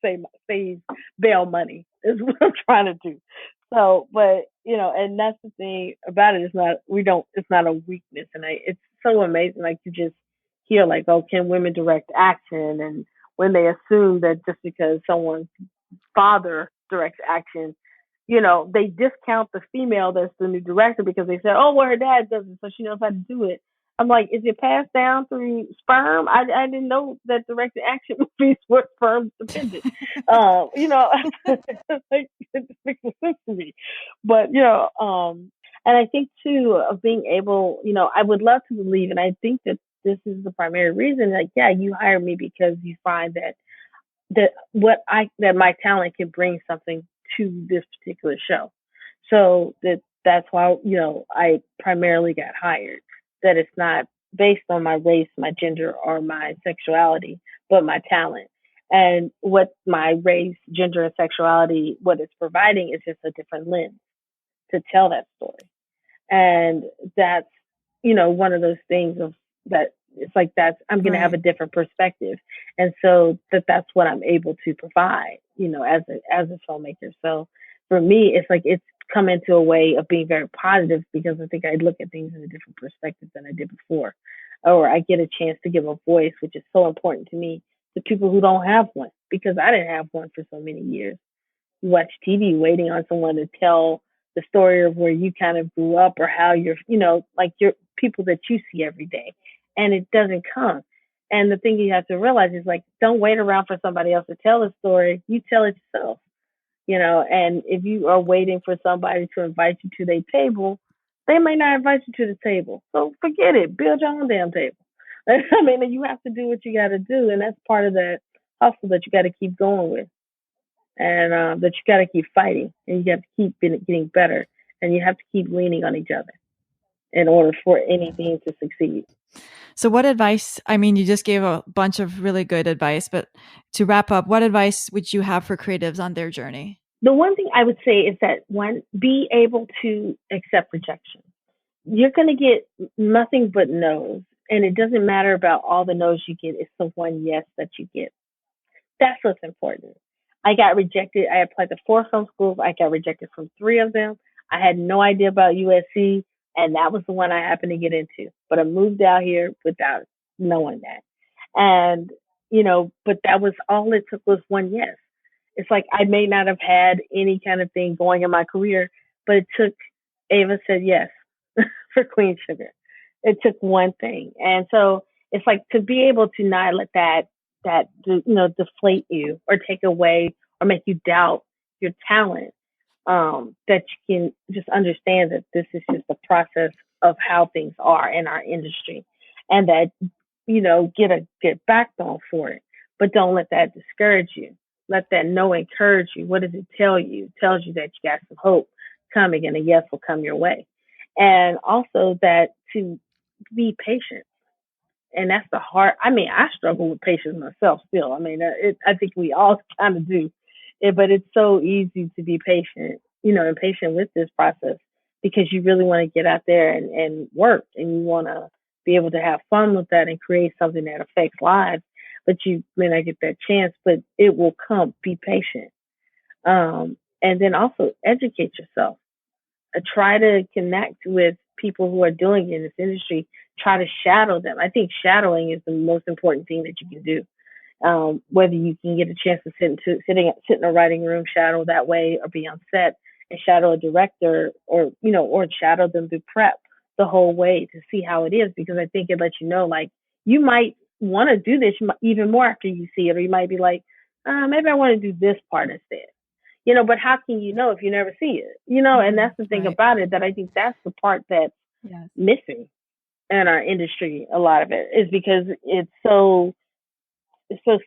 save bail money is what I'm trying to do. So, but and that's the thing about it. It's not a weakness, and it's so amazing. Like you just hear like, oh, can women direct action? And when they assume that just because someone's father directs action, they discount the female that's the new director because they said, oh, well, her dad does it, so she knows how to do it. I'm like, is it passed down through sperm? I didn't know that directed action movies were sperm dependent. Like, it makes no sense to me. But, and I think too, of being able, I would love to believe, and I think that this is the primary reason, like, yeah, you hire me because you find that my talent can bring something to this particular show. So that's why, I primarily got hired. That it's not based on my race, my gender, or my sexuality, but my talent. And what my race, gender, and sexuality, what it's providing is just a different lens to tell that story. And that's, one of those things of that it's like I'm going to have a different perspective. And so that's what I'm able to provide, as a filmmaker. So for me, it's like, it's come into a way of being very positive because I think I look at things in a different perspective than I did before, or I get a chance to give a voice, which is so important to me, to people who don't have one, because I didn't have one for so many years. You watch TV waiting on someone to tell the story of where you kind of grew up or how you're, like people that you see every day, and it doesn't come. And the thing you have to realize is like, don't wait around for somebody else to tell a story. You tell it yourself, and if you are waiting for somebody to invite you to their table, they may not invite you to the table. So forget it. Build your own damn table. I mean, you have to do what you got to do, and that's part of that hustle that you got to keep going with, and that you got to keep fighting, and you got to keep getting better, and you have to keep leaning on each other in order for anything to succeed. So what advice, I mean, you just gave a bunch of really good advice, but to wrap up, what advice would you have for creatives on their journey? The one thing I would say is that, one, be able to accept rejection. You're going to get nothing but no's, and it doesn't matter about all the no's you get. It's the one yes that you get. That's what's important. I got rejected. I applied to 4 film schools. I got rejected from 3 of them. I had no idea about USC, and that was the one I happened to get into. But I moved out here without knowing that. And, but that was all it took, was one yes. It's like I may not have had any kind of thing going in my career, but it took, Ava said yes for Queen Sugar. It took one thing. And so it's like, to be able to not let that deflate you or take away or make you doubt your talent, that you can just understand that this is just the process of how things are in our industry, and that, get backbone for it, but don't let that discourage you. Let that no encourage you. What does it tell you? It tells you that you got some hope coming, and a yes will come your way. And also that to be patient. And that's the hard. I mean, I struggle with patience myself still. I mean, I think we all kind of do, but it's so easy to be patient, and patient with this process, because you really want to get out there and work, and you want to be able to have fun with that and create something that affects lives. But you may not get that chance, but it will come. Be patient. And then also educate yourself. Try to connect with people who are doing it in this industry. Try to shadow them. I think shadowing is the most important thing that you can do. Whether you can get a chance to sit in a writing room, shadow that way, or be on set and shadow a director, or shadow them through prep the whole way to see how it is, because I think it lets you know, like, you might want to do this even more after you see it, or you might be like, maybe I want to do this part instead. But how can you know if you never see it? And that's the thing about it, that I think that's the part that's missing in our industry. A lot of it is because it's so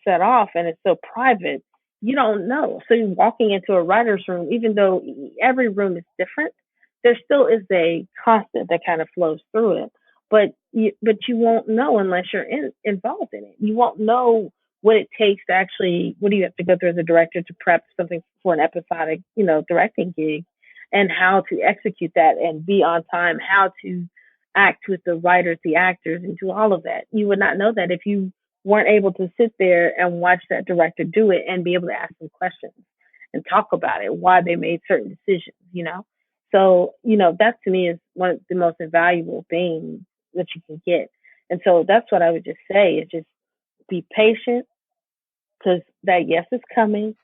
set off and it's so private. You don't know. So you're walking into a writer's room, even though every room is different, there still is a constant that kind of flows through it. But you won't know unless you're involved in it. You won't know what it takes to actually, what do you have to go through as a director to prep something for an episodic, directing gig, and how to execute that and be on time, how to act with the writers, the actors, and do all of that. You would not know that if you weren't able to sit there and watch that director do it and be able to ask them questions and talk about it, why they made certain decisions, So, that to me is one of the most invaluable things that you can get. And so that's what I would just say, is just be patient, because that yes is coming.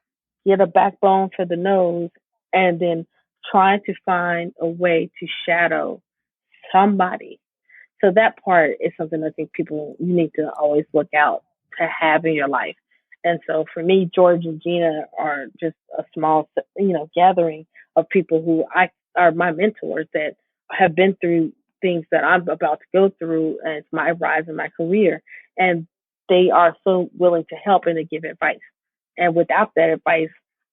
Get a backbone for the nose, and then try to find a way to shadow somebody. So that part is something I think you need to always look out to have in your life. And so for me, George and Gina are just a small, gathering of people who are my mentors, that have been through things that I'm about to go through, and it's my rise in my career. And they are so willing to help and to give advice. And without that advice,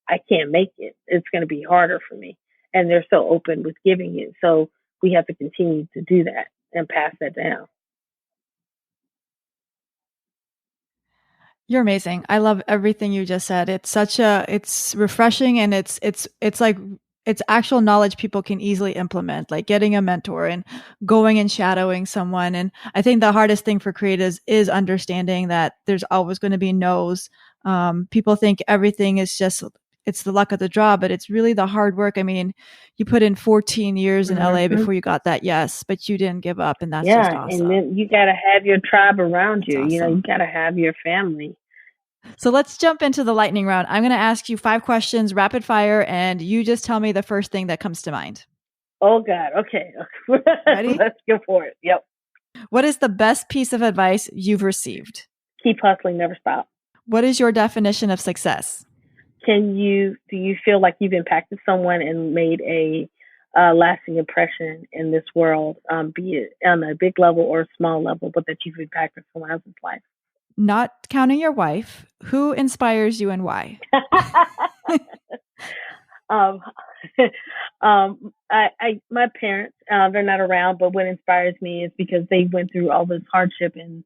I can't make it. It's going to be harder for me. And they're so open with giving it. So we have to continue to do that and pass that down. You're amazing. I love everything you just said. It's refreshing, and it's like, it's actual knowledge people can easily implement, like getting a mentor and going and shadowing someone. And I think the hardest thing for creatives is understanding that there's always going to be no's. People think everything is just, it's the luck of the draw, but it's really the hard work. I mean, you put in 14 years in LA before you got that yes, but you didn't give up, and that's just awesome. And then you got to have your tribe around you. Awesome. You got to have your family. So let's jump into the lightning round. I'm going to ask you 5 questions, rapid fire, and you just tell me the first thing that comes to mind. Oh God. Okay. Ready? Let's go for it. Yep. What is the best piece of advice you've received? Keep hustling, never stop. What is your definition of success? Do you feel like you've impacted someone and made a lasting impression in this world, be it on a big level or a small level, but that you've impacted someone else's life? Not counting your wife, who inspires you and why? My parents, they're not around, but what inspires me is because they went through all this hardship and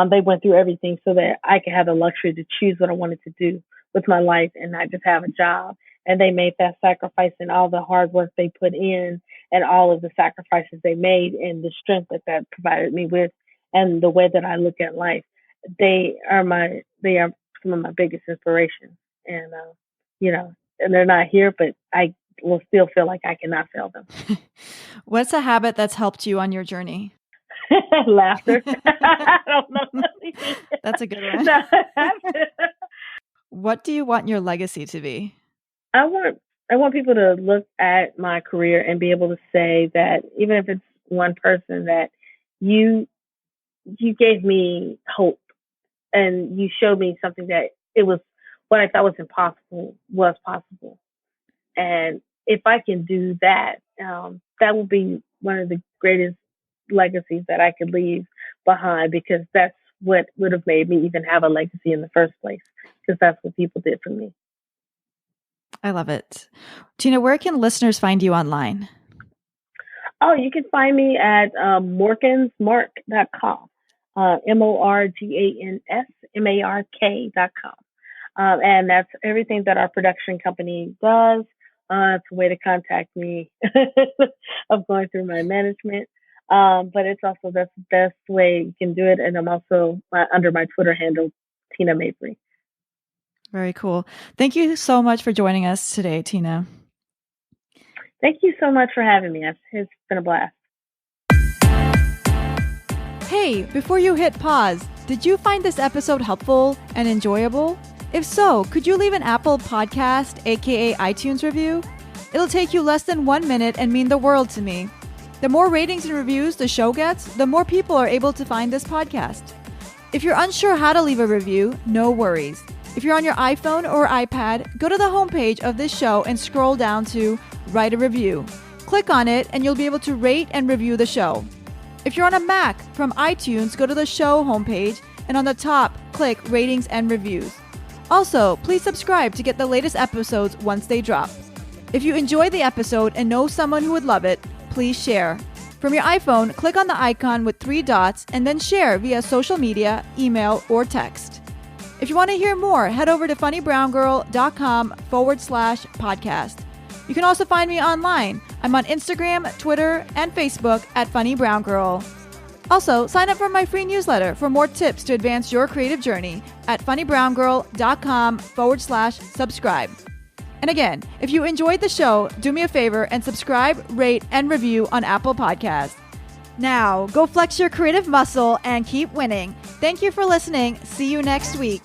they went through everything so that I could have the luxury to choose what I wanted to do with my life and not just have a job. And they made that sacrifice, and all the hard work they put in and all of the sacrifices they made and the strength that provided me with and the way that I look at life. They are some of my biggest inspirations. And, and they're not here, but I will still feel like I cannot fail them. What's a habit that's helped you on your journey? Laughter. I don't know. That's a good one. What do you want your legacy to be? I want people to look at my career and be able to say that even if it's one person, that you gave me hope and you showed me something that it was what I thought was impossible was possible. And if I can do that, that will be one of the greatest legacies that I could leave behind, because that's what would have made me even have a legacy in the first place, because that's what people did for me. I love it. Tina, where can listeners find you online? Oh, you can find me at morgansmark.com, morgansmark.com. And that's everything that our production company does. It's a way to contact me of going through my management. But it's also the best way you can do it. And I'm also under my Twitter handle, Tina Mabry. Very cool. Thank you so much for joining us today, Tina. Thank you so much for having me. It's been a blast. Hey, before you hit pause, did you find this episode helpful and enjoyable? If so, could you leave an Apple Podcast, aka iTunes review? It'll take you less than 1 minute and mean the world to me. The more ratings and reviews the show gets, the more people are able to find this podcast. If you're unsure how to leave a review, no worries. If you're on your iPhone or iPad, go to the homepage of this show and scroll down to Write a Review. Click on it and you'll be able to rate and review the show. If you're on a Mac, from iTunes, go to the show homepage and on the top, click Ratings and Reviews. Also, please subscribe to get the latest episodes once they drop. If you enjoyed the episode and know someone who would love it, please share. From your iPhone, click on the icon with 3 dots and then share via social media, email, or text. If you want to hear more, head over to funnybrown.com/podcast. You can also find me online. I'm on Instagram, Twitter, and Facebook at Funny Brown Girl. Also, sign up for my free newsletter for more tips to advance your creative journey at funnybrownGirl.com/subscribe. And again, if you enjoyed the show, do me a favor and subscribe, rate, and review on Apple Podcasts. Now, go flex your creative muscle and keep winning. Thank you for listening. See you next week.